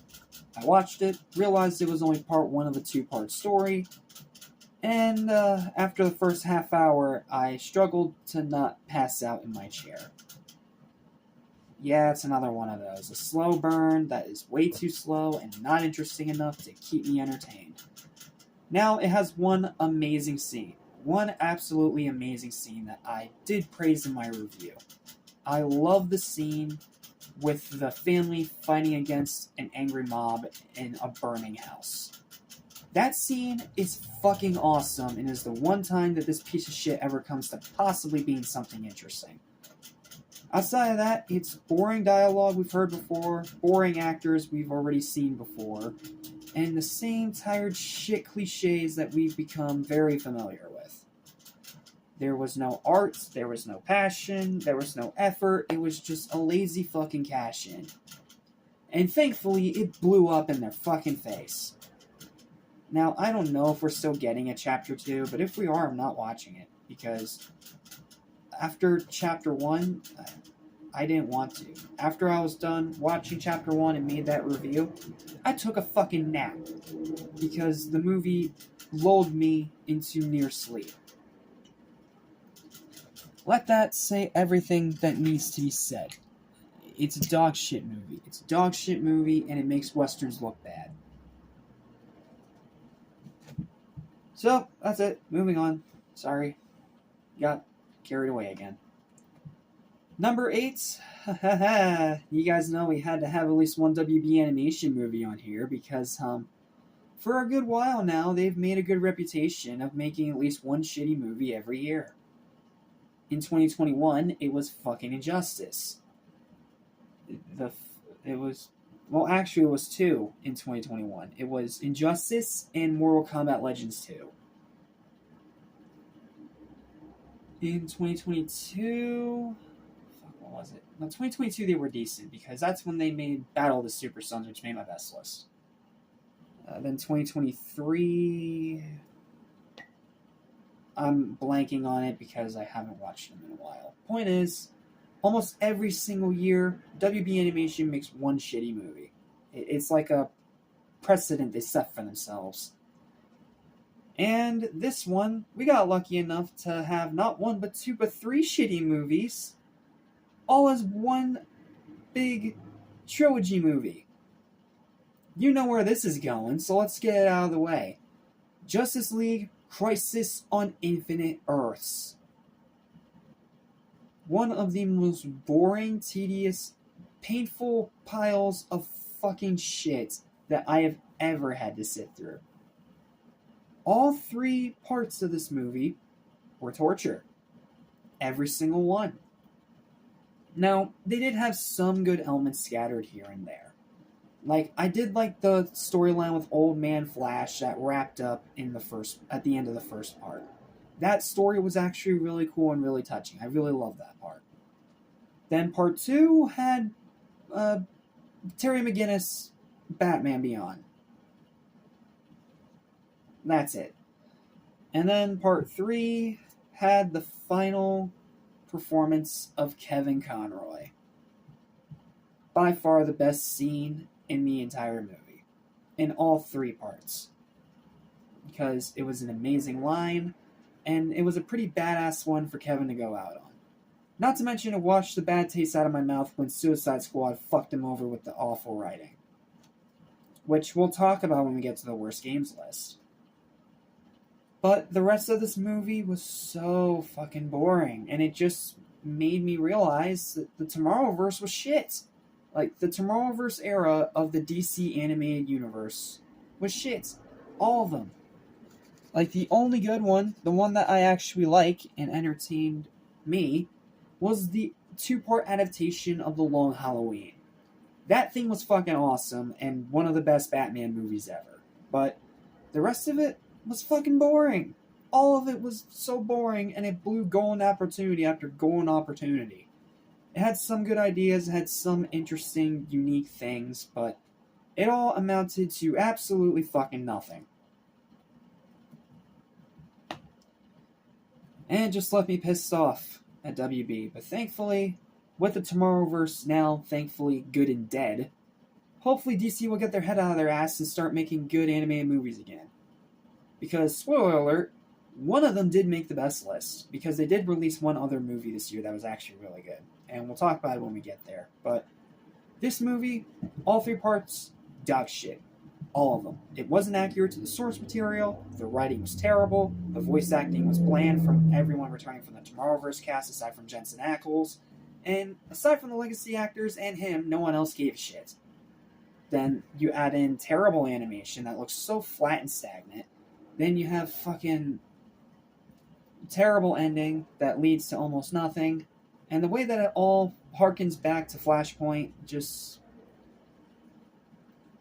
I watched it, realized it was only part 1 of a 2-part story, and after the first half hour, I struggled to not pass out in my chair. Yeah, it's another one of those. A slow burn that is way too slow and not interesting enough to keep me entertained. Now, it has one amazing scene. One absolutely amazing scene that I did praise in my review. I love the scene with the family fighting against an angry mob in a burning house. That scene is fucking awesome and is the one time that this piece of shit ever comes to possibly being something interesting. Outside of that, it's boring dialogue we've heard before, boring actors we've already seen before, and the same tired shit cliches that we've become very familiar with. There was no art, there was no passion, there was no effort. It was just a lazy fucking cash in. And thankfully, it blew up in their fucking face. Now, I don't know if we're still getting a Chapter 2, but if we are, I'm not watching it. Because after Chapter 1, I didn't want to. After I was done watching Chapter 1 and made that review, I took a fucking nap. Because the movie lulled me into near sleep. Let that say everything that needs to be said. It's a dog shit movie. It's a dog shit movie, and it makes westerns look bad. So, that's it. Moving on. Sorry. Got carried away again. Number 8. You guys know we had to have at least one WB animation movie on here because, for a good while now, they've made a good reputation of making at least one shitty movie every year. In 2021, it was fucking Injustice. It was two in 2021. It was Injustice and Mortal Kombat Legends 2. In 2022, what was it? No, 2022 they were decent because that's when they made Battle of the Super Sons, which made my best list. Then 2023, I'm blanking on it because I haven't watched them in a while. Point is, almost every single year, WB Animation makes one shitty movie. It's like a precedent they set for themselves. And this one, we got lucky enough to have not one, but two, but three shitty movies, all as one big trilogy movie. You know where this is going, so let's get it out of the way. Justice League Crisis on Infinite Earths. One of the most boring, tedious, painful piles of fucking shit that I have ever had to sit through. All three parts of this movie were torture. Every single one. Now, they did have some good elements scattered here and there. Like, I did like the storyline with Old Man Flash that wrapped up at the end of the first part. That story was actually really cool and really touching. I really loved that part. Then part 2 had Terry McGinnis, Batman Beyond. That's it. And then part 3 had the final performance of Kevin Conroy. By far the best scene in the entire movie. In all three parts. Because it was an amazing line, and it was a pretty badass one for Kevin to go out on. Not to mention it washed the bad taste out of my mouth when Suicide Squad fucked him over with the awful writing. Which we'll talk about when we get to the worst games list. But the rest of this movie was so fucking boring, and it just made me realize that the Tomorrowverse was shit. Like, the Tomorrowverse era of the DC animated universe was shit. All of them. Like, the only good one, the one that I actually like and entertained me, was the 2-part adaptation of The Long Halloween. That thing was fucking awesome and one of the best Batman movies ever. But the rest of it was fucking boring. All of it was so boring, and it blew golden opportunity after golden opportunity. It had some good ideas, it had some interesting, unique things, but it all amounted to absolutely fucking nothing. And it just left me pissed off at WB. But thankfully, with the Tomorrowverse now thankfully good and dead, hopefully DC will get their head out of their ass and start making good animated movies again. Because, spoiler alert, one of them did make the best list, because they did release one other movie this year that was actually really good. And we'll talk about it when we get there. But this movie, all three parts, dog shit. All of them. It wasn't accurate to the source material, the writing was terrible, the voice acting was bland from everyone returning from the Tomorrowverse cast aside from Jensen Ackles, and aside from the legacy actors and him, no one else gave a shit. Then you add in terrible animation that looks so flat and stagnant. Then you have fucking terrible ending that leads to almost nothing. And the way that it all harkens back to Flashpoint just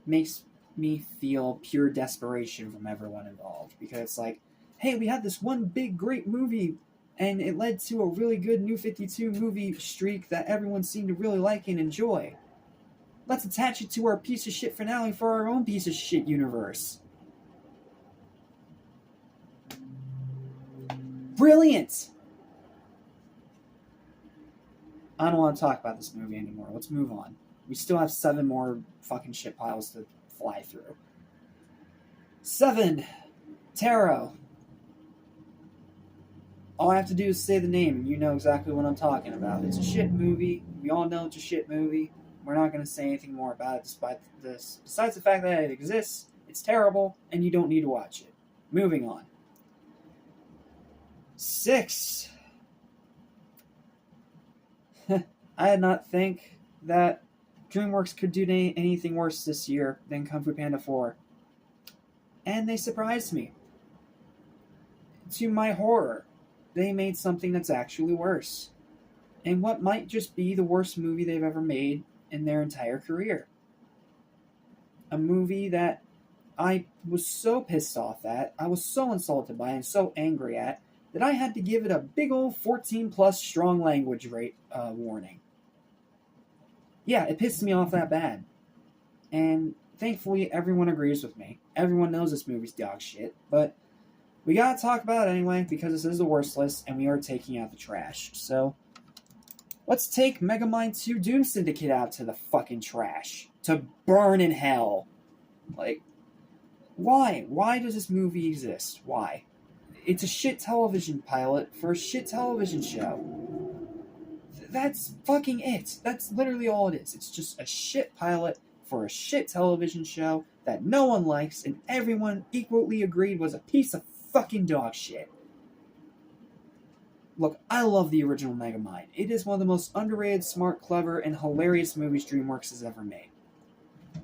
makes me feel pure desperation from everyone involved. Because it's like, hey, we had this one big, great movie And it led to a really good New 52 movie streak that everyone seemed to really like and enjoy. Let's attach it to our piece of shit finale for our own piece of shit universe. Brilliant! I don't want to talk about this movie anymore. Let's move on. We still have 7 more fucking shit piles to fly through. 7. Tarot. All I have to do is say the name and you know exactly what I'm talking about. It's a shit movie. We all know it's a shit movie. We're not going to say anything more about it despite this. Besides the fact that it exists, it's terrible, and you don't need to watch it. Moving on. 6. I did not think that DreamWorks could do anything worse this year than Kung Fu Panda 4. And they surprised me. To my horror, they made something that's actually worse. And what might just be the worst movie they've ever made in their entire career. A movie that I was so pissed off at, I was so insulted by, and so angry at, that I had to give it a big old 14 plus strong language rate warning. Yeah, it pissed me off that bad. And thankfully, everyone agrees with me. Everyone knows this movie's dog shit, but we gotta talk about it anyway, because this is the worst list, and we are taking out the trash. So, let's take Megamind 2 Doom Syndicate out to the fucking trash. To burn in hell. Like, why? Why does this movie exist? Why? It's a shit television pilot for a shit television show. That's fucking it. That's literally all it is. It's just a shit pilot for a shit television show that no one likes and everyone equally agreed was a piece of fucking dog shit. Look, I love the original Megamind. It is one of the most underrated, smart, clever, and hilarious movies DreamWorks has ever made.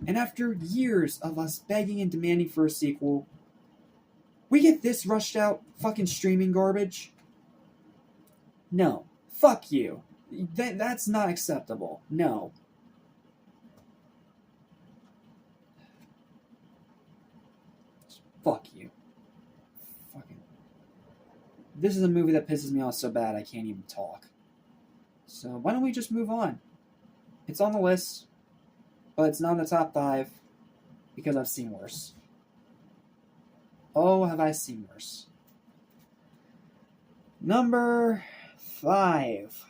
And after years of us begging and demanding for a sequel, we get this rushed out fucking streaming garbage? No. Fuck you. That's not acceptable. No. Fuck you. Fucking. This is a movie that pisses me off so bad I can't even talk. So why don't we just move on? It's on the list, but it's not in the top 5 because I've seen worse. Oh, have I seen worse. Number 5.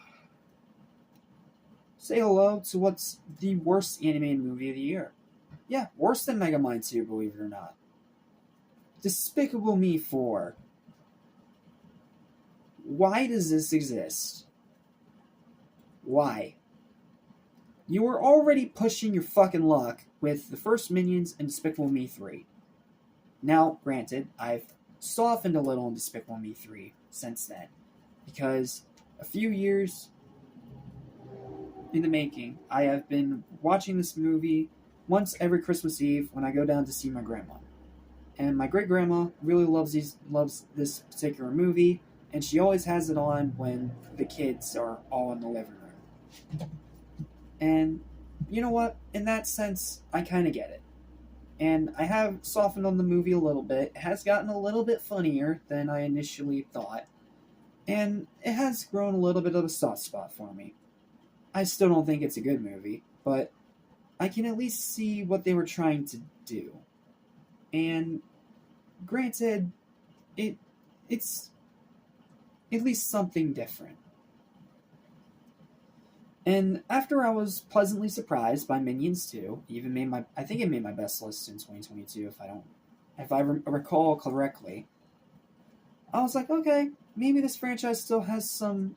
Say hello to what's the worst animated movie of the year. Yeah, worse than Megamind 2, believe it or not. Despicable Me 4. Why does this exist? Why? You were already pushing your fucking luck with the first Minions and Despicable Me 3. Now, granted, I've softened a little in Despicable Me 3 since then. Because a few years in the making, I have been watching this movie once every Christmas Eve when I go down to see my grandma. And my great-grandma really loves this particular movie, and she always has it on when the kids are all in the living room. And you know what? In that sense, I kind of get it. And I have softened on the movie a little bit. It has gotten a little bit funnier than I initially thought. And it has grown a little bit of a soft spot for me. I still don't think it's a good movie, but I can at least see what they were trying to do. And granted, it's at least something different. And after I was pleasantly surprised by Minions 2, I think it made my best list in 2022 if I recall correctly. I was like, okay, maybe this franchise still has some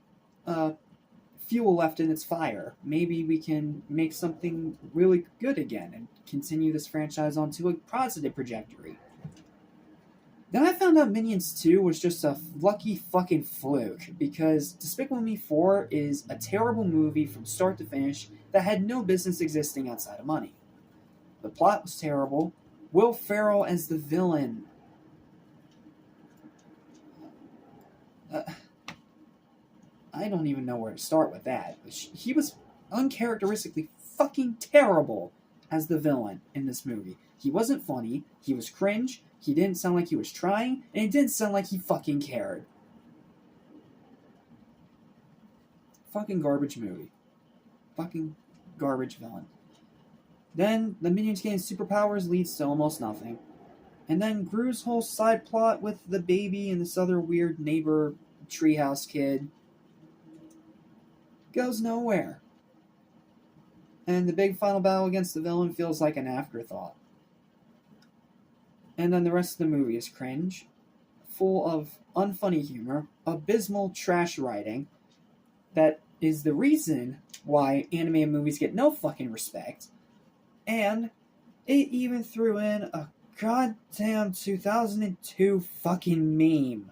fuel left in its fire. Maybe we can make something really good again and continue this franchise onto a positive trajectory. Then I found out Minions 2 was just a lucky fucking fluke, because Despicable Me 4 is a terrible movie from start to finish that had no business existing outside of money. The plot was terrible. Will Ferrell as the villain. I don't even know where to start with that. He was uncharacteristically fucking terrible as the villain in this movie. He wasn't funny, he was cringe, he didn't sound like he was trying, and it didn't sound like he fucking cared. Fucking garbage movie. Fucking garbage villain. Then the minions getting superpowers leads to almost nothing. And then Gru's whole side plot with the baby and this other weird neighbor treehouse kid goes nowhere. And the big final battle against the villain feels like an afterthought. And then the rest of the movie is cringe, full of unfunny humor, abysmal trash writing that is the reason why anime and movies get no fucking respect. And it even threw in a goddamn 2002 fucking meme.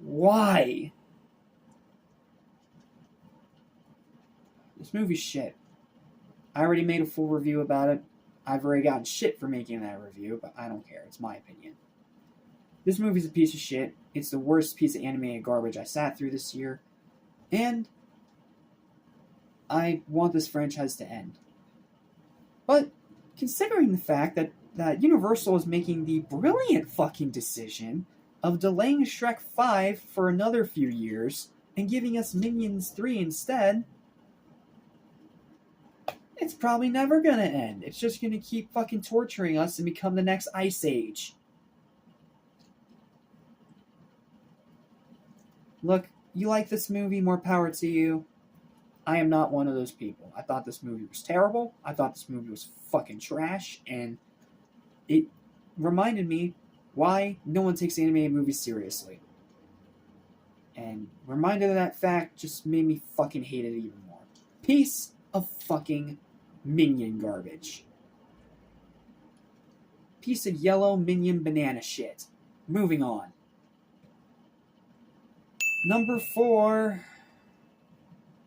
Why? This movie's shit. I already made a full review about it. I've already gotten shit for making that review, but I don't care. It's my opinion. This movie's a piece of shit. It's the worst piece of animated garbage I sat through this year. And I want this franchise to end. But considering the fact that Universal is making the brilliant fucking decision of delaying Shrek 5 for another few years and giving us Minions 3 instead, it's probably never gonna end. It's just gonna keep fucking torturing us and become the next Ice Age. Look, you like this movie, more power to you. I am not one of those people. I thought this movie was terrible. I thought this movie was fucking trash, and it reminded me why no one takes animated movies seriously. And reminded of that fact just made me fucking hate it even more. Piece of fucking minion garbage. Piece of yellow minion banana shit. Moving on. Number 4.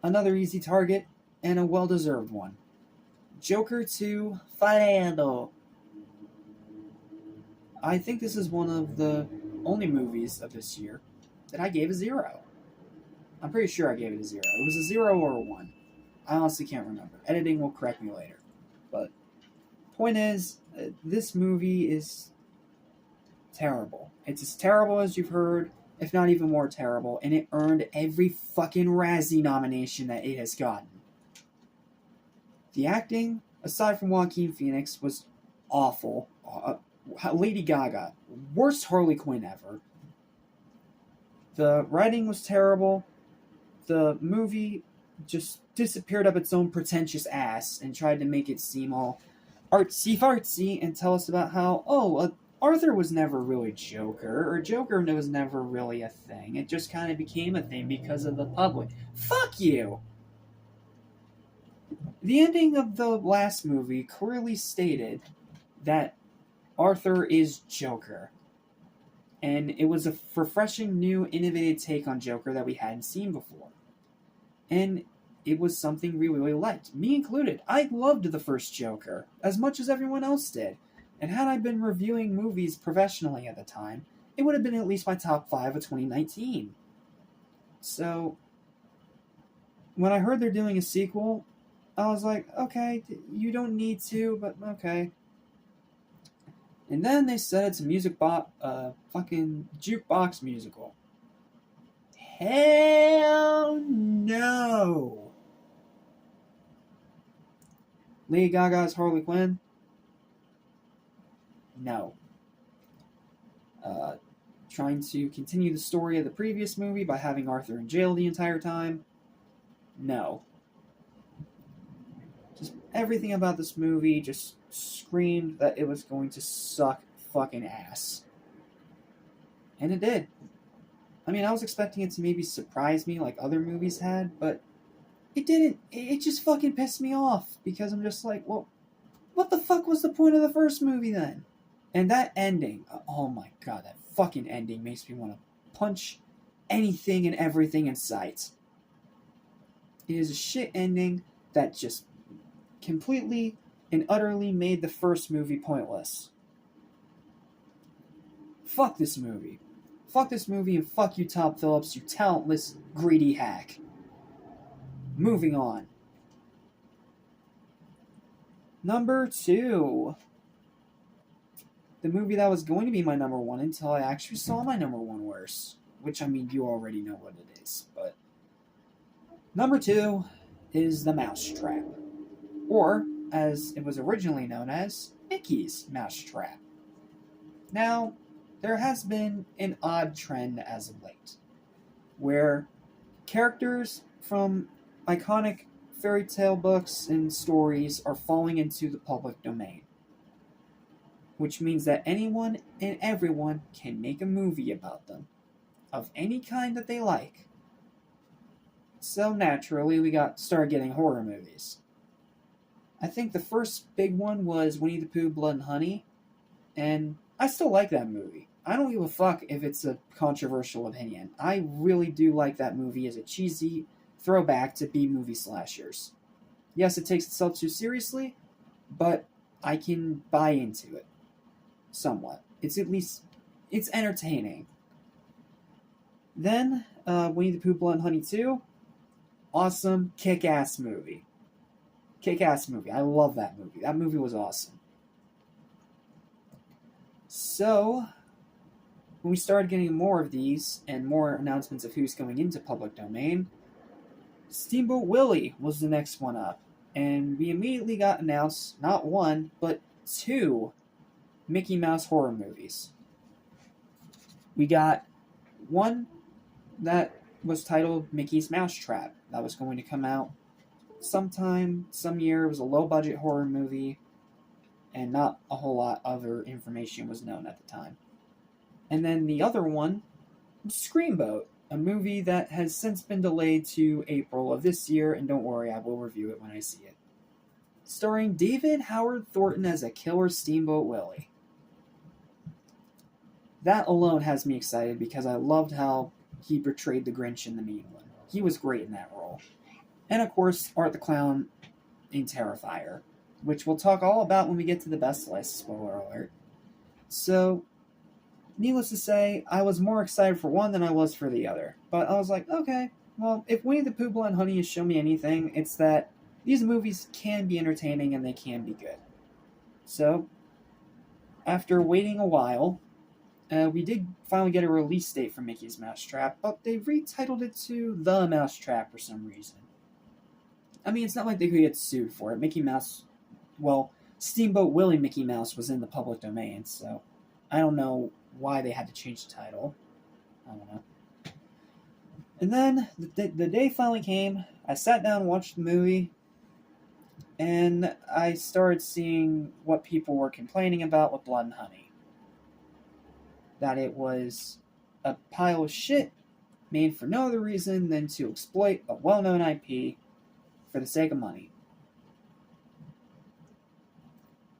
Another easy target, and a well-deserved one. Joker 2 Farendo. I think this is one of the only movies of this year that I gave a 0. I'm pretty sure I gave it a 0. It was a 0 or a 1. I honestly can't remember. Editing will correct me later. But point is, this movie is terrible. It's as terrible as you've heard, if not even more terrible, and it earned every fucking Razzie nomination that it has gotten. The acting, aside from Joaquin Phoenix, was awful. Lady Gaga, worst Harley Quinn ever. The writing was terrible. The movie just disappeared up its own pretentious ass and tried to make it seem all artsy-fartsy and tell us about how, Arthur was never really Joker, or Joker was never really a thing. It just kind of became a thing because of the public. Fuck you! The ending of the last movie clearly stated that Arthur is Joker. And it was a refreshing, new, innovative take on Joker that we hadn't seen before. And it was something we really liked. Me included. I loved the first Joker, as much as everyone else did. And had I been reviewing movies professionally at the time, it would have been at least my top 5 of 2019. So, when I heard they're doing a sequel, I was like, okay, you don't need to, but okay. And then they said it's a fucking jukebox musical. Hell no! Lady Gaga's Harley Quinn? No. Trying to continue the story of the previous movie by having Arthur in jail the entire time? No. Just everything about this movie just screamed that it was going to suck fucking ass. And it did. I mean, I was expecting it to maybe surprise me like other movies had, but it didn't. It just fucking pissed me off because I'm just like, well, what the fuck was the point of the first movie then? And that ending, oh my god, that fucking ending makes me want to punch anything and everything in sight. It is a shit ending that just completely and utterly made the first movie pointless. Fuck this movie. Fuck this movie and fuck you, Tom Phillips, you talentless, greedy hack. Moving on. Number 2. The movie that was going to be my number 1 until I actually saw my number 1 worse. which, I mean, you already know what it is. But number 2 is The Mousetrap, or as it was originally known as, Mickey's Mousetrap. Now, there has been an odd trend as of late, where characters from iconic fairy tale books and stories are falling into the public domain, which means that anyone and everyone can make a movie about them, of any kind that they like. So naturally, we started getting horror movies. I think the first big one was Winnie the Pooh, Blood and Honey, and I still like that movie. I don't give a fuck if it's a controversial opinion. I really do like that movie as a cheesy throwback to B-movie slashers. Yes, it takes itself too seriously, but I can buy into it. Somewhat. It's entertaining. Then, Winnie the Pooh, Blood and Honey 2. Awesome, kick-ass movie. Kick-ass movie. I love that movie. That movie was awesome. So, when we started getting more of these, and more announcements of who's going into public domain, Steamboat Willie was the next one up. And we immediately got announced, not one, but 2 Mickey Mouse horror movies. We got one that was titled Mickey's Mousetrap. That was going to come out sometime, some year. It was a low-budget horror movie, and not a whole lot other information was known at the time. And then the other one was Screamboat, a movie that has since been delayed to April of this year, and don't worry, I will review it when I see it. Starring David Howard Thornton as a killer Steamboat Willie. That alone has me excited because I loved how he portrayed the Grinch in The Mean One. He was great in that role. And of course, Art the Clown in Terrifier, which we'll talk all about when we get to the best list, spoiler alert. So, needless to say, I was more excited for one than I was for the other. But I was like, okay, well, if Winnie the Pooh, Blood and Honey has shown me anything, it's that these movies can be entertaining and they can be good. So, after waiting a while, we did finally get a release date for Mickey's Mousetrap, but they retitled it to The Mousetrap for some reason. I mean, it's not like they could get sued for it. Steamboat Willie Mickey Mouse was in the public domain, so I don't know why they had to change the title. I don't know. And then the day finally came. I sat down and watched the movie, and I started seeing what people were complaining about with Blood and Honey. That it was a pile of shit made for no other reason than to exploit a well-known IP for the sake of money.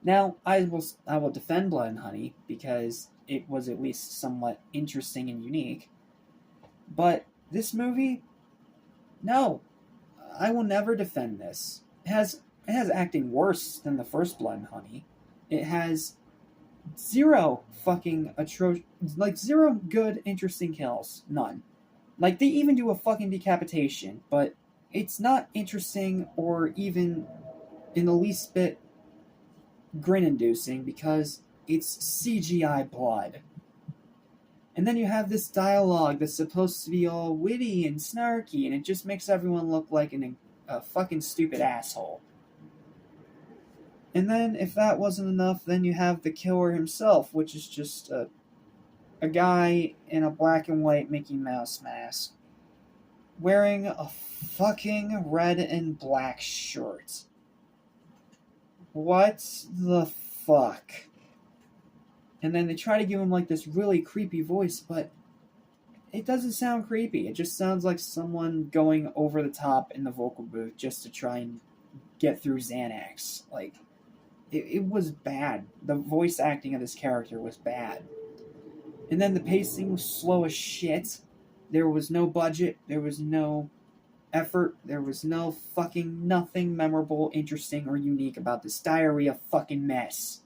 Now, I will defend Blood and Honey because it was at least somewhat interesting and unique. But this movie, no, I will never defend this. It has acting worse than the first Blood and Honey. It has zero good, interesting kills. None. Like, they even do a fucking decapitation, but it's not interesting or even in the least bit grin-inducing because it's CGI blood. And then you have this dialogue that's supposed to be all witty and snarky, and it just makes everyone look like a fucking stupid asshole. And then, if that wasn't enough, then you have the killer himself, which is just a guy in a black and white Mickey Mouse mask, wearing a fucking red and black shirt. What the fuck? And then they try to give him like this really creepy voice, but it doesn't sound creepy. It just sounds like someone going over the top in the vocal booth just to try and get through Xanax. Like, it was bad. The voice acting of this character was bad. And then the pacing was slow as shit. There was no budget. There was no effort. There was no fucking nothing memorable, interesting, or unique about this diarrhea fucking mess.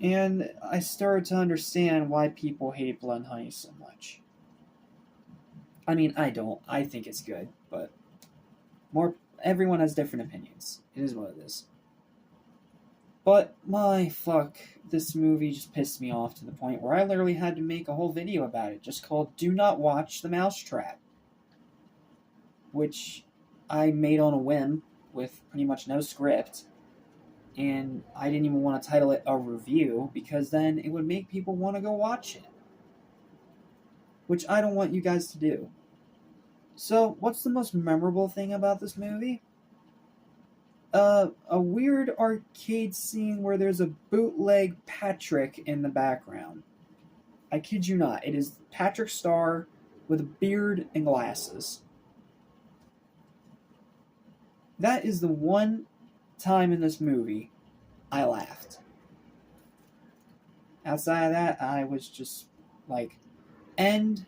And I started to understand why people hate Blood and Honey so much. I mean, I don't. I think it's good, but everyone has different opinions. It is what it is. But my fuck, this movie just pissed me off to the point where I literally had to make a whole video about it, just called Do Not Watch the Mousetrap, which I made on a whim with pretty much no script. And I didn't even want to title it a review because then it would make people want to go watch it, which I don't want you guys to do. So, what's the most memorable thing about this movie? A weird arcade scene where there's a bootleg Patrick in the background. I kid you not. It is Patrick Star with a beard and glasses. That is the one time in this movie I laughed. Outside of that, I was just like, end,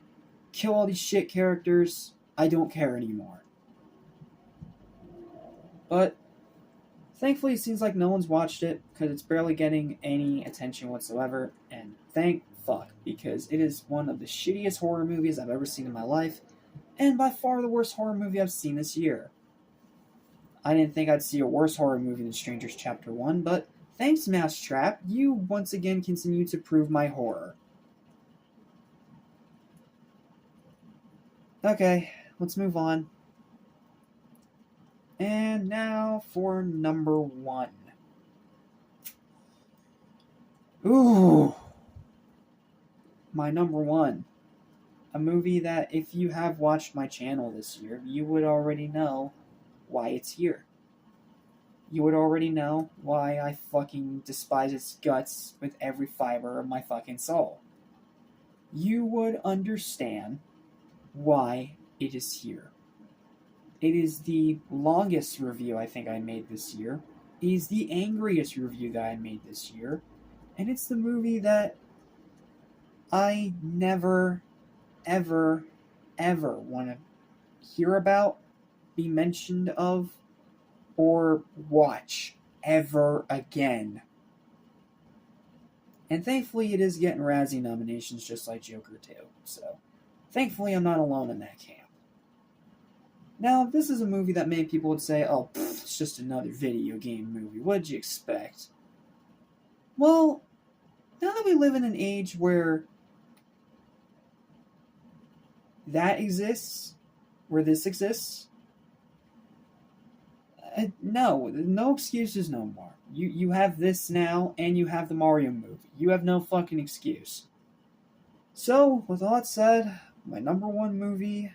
kill all these shit characters, I don't care anymore. But thankfully, it seems like no one's watched it because it's barely getting any attention whatsoever. And thank fuck, because it is one of the shittiest horror movies I've ever seen in my life, and by far the worst horror movie I've seen this year. I didn't think I'd see a worse horror movie than Strangers Chapter 1, but thanks, Mousetrap, you once again continue to prove my horror. Okay, let's move on. And now for number 1. Ooh! My number 1. A movie that, if you have watched my channel this year, you would already know why it's here. You would already know why I fucking despise its guts with every fiber of my fucking soul. You would understand why it is here. It is the longest review I think I made this year. It is the angriest review that I made this year. And it's the movie that I never, ever, ever want to hear about, be mentioned of, or watch ever again. And thankfully it is getting Razzie nominations just like Joker 2. So thankfully I'm not alone in that camp. Now, this is a movie that many people would say, oh, it's just another video game movie. What'd you expect? Well, now that we live in an age where that exists, where this exists, no excuses no more. You have this now, and you have the Mario movie. You have no fucking excuse. So, with all that said, my number 1 movie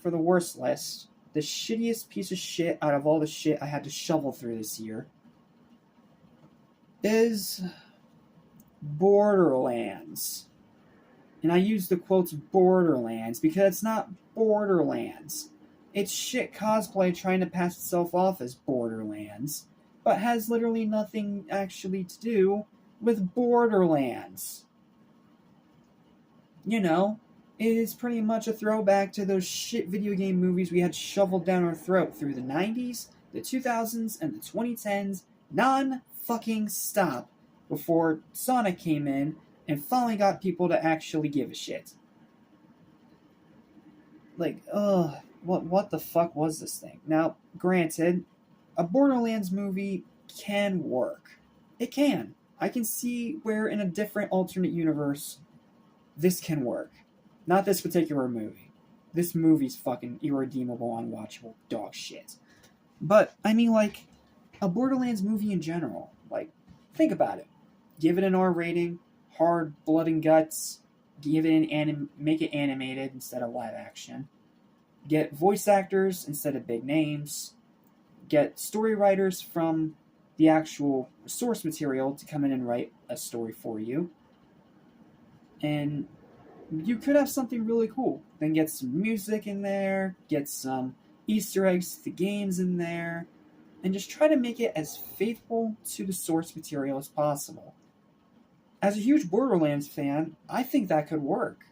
for the worst list, the shittiest piece of shit out of all the shit I had to shovel through this year, is Borderlands. And I use the quotes Borderlands because it's not Borderlands. It's shit cosplay trying to pass itself off as Borderlands, but has literally nothing actually to do with Borderlands. You know, it is pretty much a throwback to those shit video game movies we had shoveled down our throat through the 90s, the 2000s, and the 2010s, non-fucking stop, before Sonic came in and finally got people to actually give a shit. Like, what the fuck was this thing? Now, granted, a Borderlands movie can work. It can. I can see where in a different alternate universe this can work. Not this particular movie. This movie's fucking irredeemable, unwatchable dog shit. But, I mean, like, a Borderlands movie in general. Like, think about it. Give it an R rating, hard blood and guts, give it make it animated instead of live action. Get voice actors instead of big names. Get story writers from the actual source material to come in and write a story for you. And you could have something really cool. Then get some music in there, get some Easter eggs to the games in there, and just try to make it as faithful to the source material as possible. As a huge Borderlands fan, I think that could work.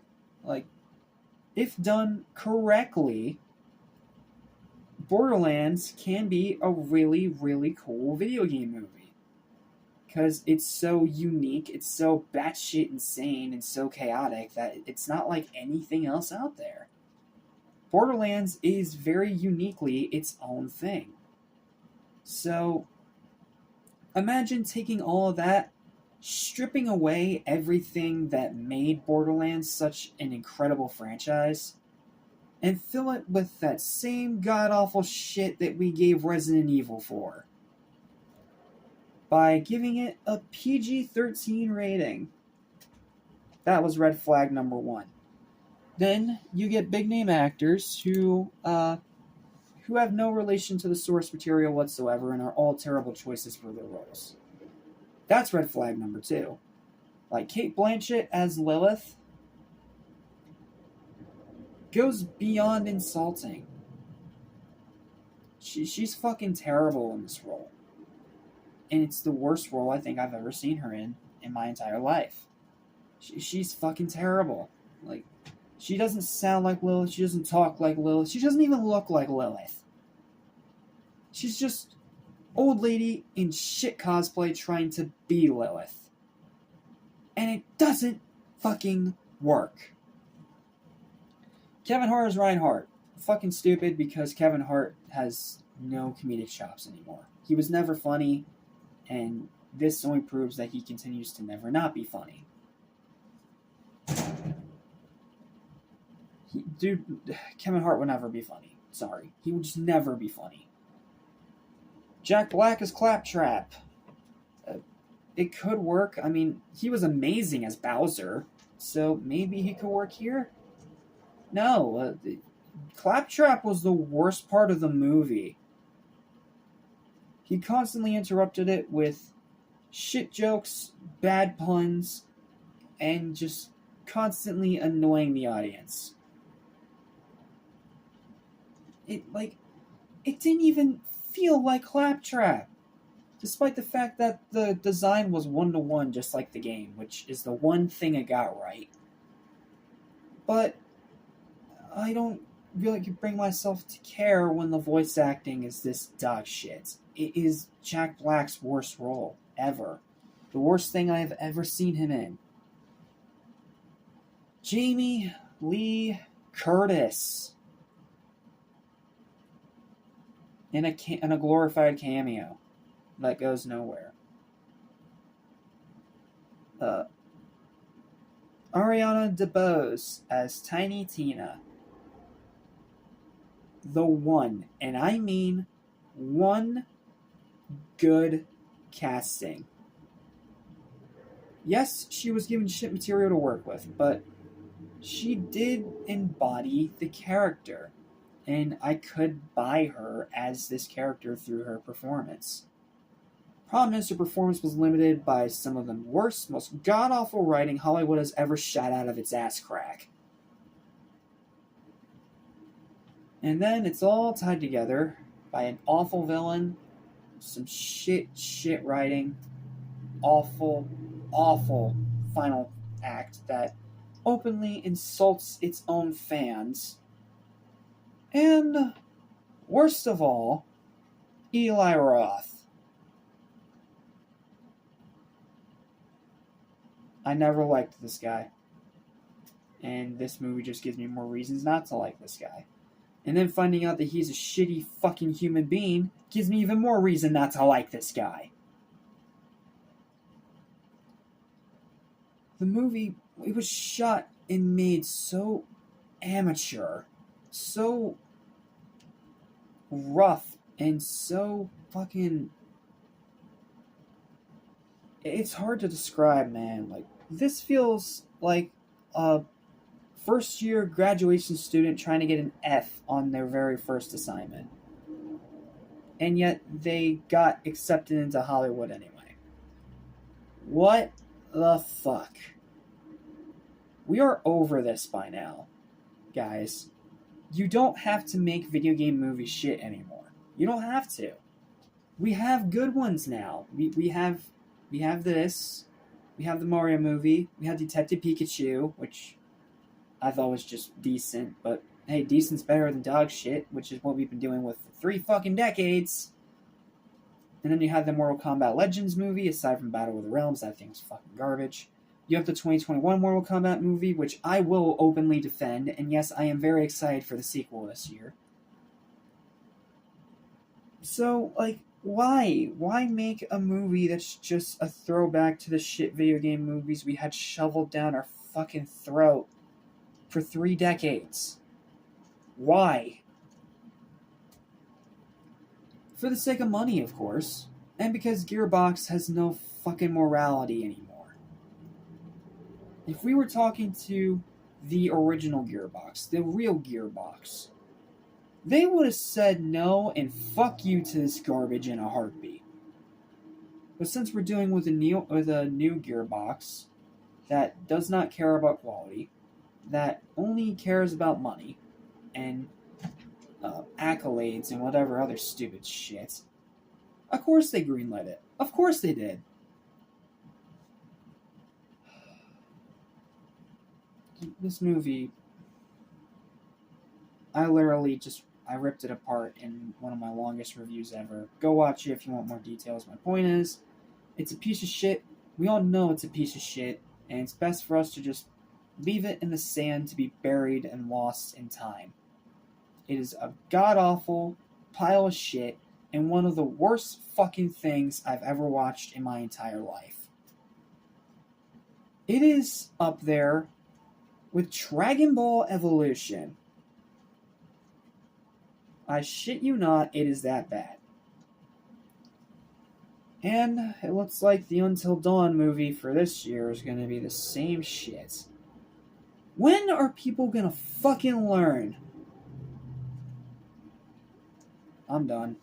Like, if done correctly, Borderlands can be a really, really cool video game movie. Because it's so unique, it's so batshit insane, and so chaotic that it's not like anything else out there. Borderlands is very uniquely its own thing. So, Imagine taking all of that, stripping away everything that made Borderlands such an incredible franchise, and fill it with that same god-awful shit that we gave Resident Evil 4. By giving it a PG-13 rating. That was red flag number 1. Then you get big-name actors who have no relation to the source material whatsoever and are all terrible choices for their roles. That's red flag number 2. Like Cate Blanchett as Lilith goes beyond insulting. She's fucking terrible in this role. And it's the worst role I think I've ever seen her in my entire life. She's fucking terrible. Like, she doesn't sound like Lilith. She doesn't talk like Lilith. She doesn't even look like Lilith. She's just old lady in shit cosplay trying to be Lilith. And it doesn't fucking work. Kevin Hart as Reinhardt. Fucking stupid because Kevin Hart has no comedic chops anymore. He was never funny, and this only proves that he continues to never not be funny. Kevin Hart would never be funny. Sorry. He would just never be funny. Jack Black as Claptrap. It could work. I mean, he was amazing as Bowser, so maybe he could work here? No. Claptrap was the worst part of the movie. He constantly interrupted it with shit jokes, bad puns, and just constantly annoying the audience. It didn't even feel like Claptrap, despite the fact that the design was 1-to-1 just like the game, which is the one thing it got right. But I don't really bring myself to care when the voice acting is this dog shit. It is Jack Black's worst role ever. The worst thing I have ever seen him in. Jamie Lee Curtis. In a glorified cameo that goes nowhere. Ariana DeBose as Tiny Tina. The one, and I mean one, good casting. Yes, she was given shit material to work with, but she did embody the character. And I could buy her as this character through her performance. Problem is, her performance was limited by some of the worst, most god-awful writing Hollywood has ever shot out of its ass crack. And then it's all tied together by an awful villain, some shit writing, awful final act that openly insults its own fans. And, worst of all, Eli Roth. I never liked this guy. And this movie just gives me more reasons not to like this guy. And then finding out that he's a shitty fucking human being gives me even more reason not to like this guy. The movie, it was shot and made so amateur, so rough, and so fucking... It's hard to describe, man. Like, this feels like a first-year graduation student trying to get an F on their very first assignment. And yet, they got accepted into Hollywood anyway. What the fuck? We are over this by now, guys. You don't have to make video game movie shit anymore. You don't have to. We have good ones now. We have this. We have the Mario movie. We have Detective Pikachu, which I thought was just decent. But hey, decent's better than dog shit, which is what we've been doing with for 3 fucking decades. And then you have the Mortal Kombat Legends movie, aside from Battle of the Realms. That thing's fucking garbage. You have the 2021 Mortal Kombat movie, which I will openly defend, and yes, I am very excited for the sequel this year. So, like, Why? Why make a movie that's just a throwback to the shit video game movies we had shoveled down our fucking throat for 3 decades? Why? For the sake of money, of course. And because Gearbox has no fucking morality anymore. If we were talking to the original Gearbox, the real Gearbox, they would have said no and fuck you to this garbage in a heartbeat. But since we're dealing with a new Gearbox that does not care about quality, that only cares about money and accolades and whatever other stupid shit, of course they greenlit it. Of course they did. This movie, I ripped it apart in one of my longest reviews ever. Go watch it if you want more details. My point is, it's a piece of shit. We all know it's a piece of shit, and it's best for us to just leave it in the sand to be buried and lost in time. It is a god-awful pile of shit and one of the worst fucking things I've ever watched in my entire life. It is up there with Dragon Ball Evolution. I shit you not, it is that bad. And it looks like the Until Dawn movie for this year is going to be the same shit. When are people going to fucking learn? I'm done.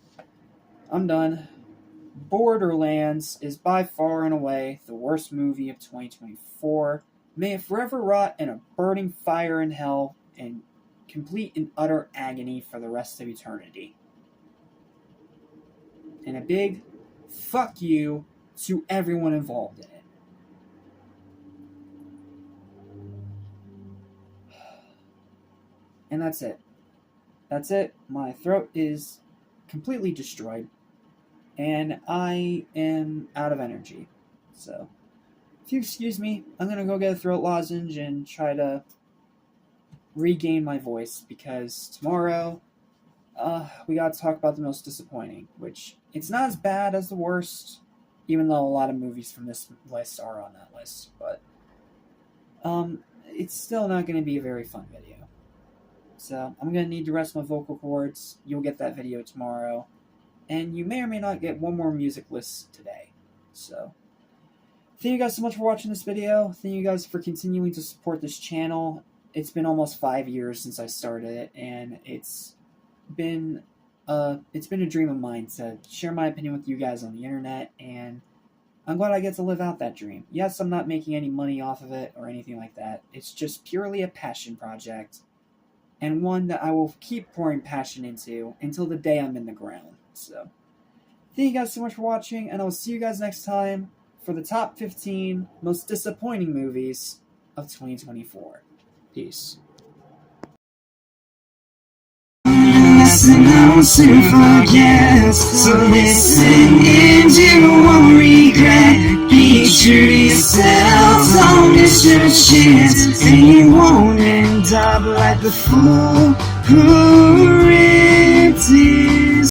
Borderlands is by far and away the worst movie of 2024. May it forever rot in a burning fire in hell and complete and utter agony for the rest of eternity. And a big fuck you to everyone involved in it. And that's it. That's it. My throat is completely destroyed. And I am out of energy. So, if you excuse me, I'm going to go get a throat lozenge and try to regain my voice, because tomorrow we got to talk about the most disappointing, which it's not as bad as the worst, even though a lot of movies from this list are on that list, but it's still not going to be a very fun video. So I'm going to need to rest my vocal cords. You'll get that video tomorrow, and you may or may not get one more music list today. So thank you guys so much for watching this video. Thank you guys for continuing to support this channel. It's been almost 5 years since I started it, and it's been a dream of mine to share my opinion with you guys on the internet, and I'm glad I get to live out that dream. Yes, I'm not making any money off of it or anything like that. It's just purely a passion project, and one that I will keep pouring passion into until the day I'm in the ground. So, thank you guys so much for watching, and I will see you guys next time for the top 15 most disappointing movies of 2024. Peace. Listen, I'll soon forget. So listen and you won't regret. Be true to yourself, don't miss your chance, and you won't end up like the fool who ripped it.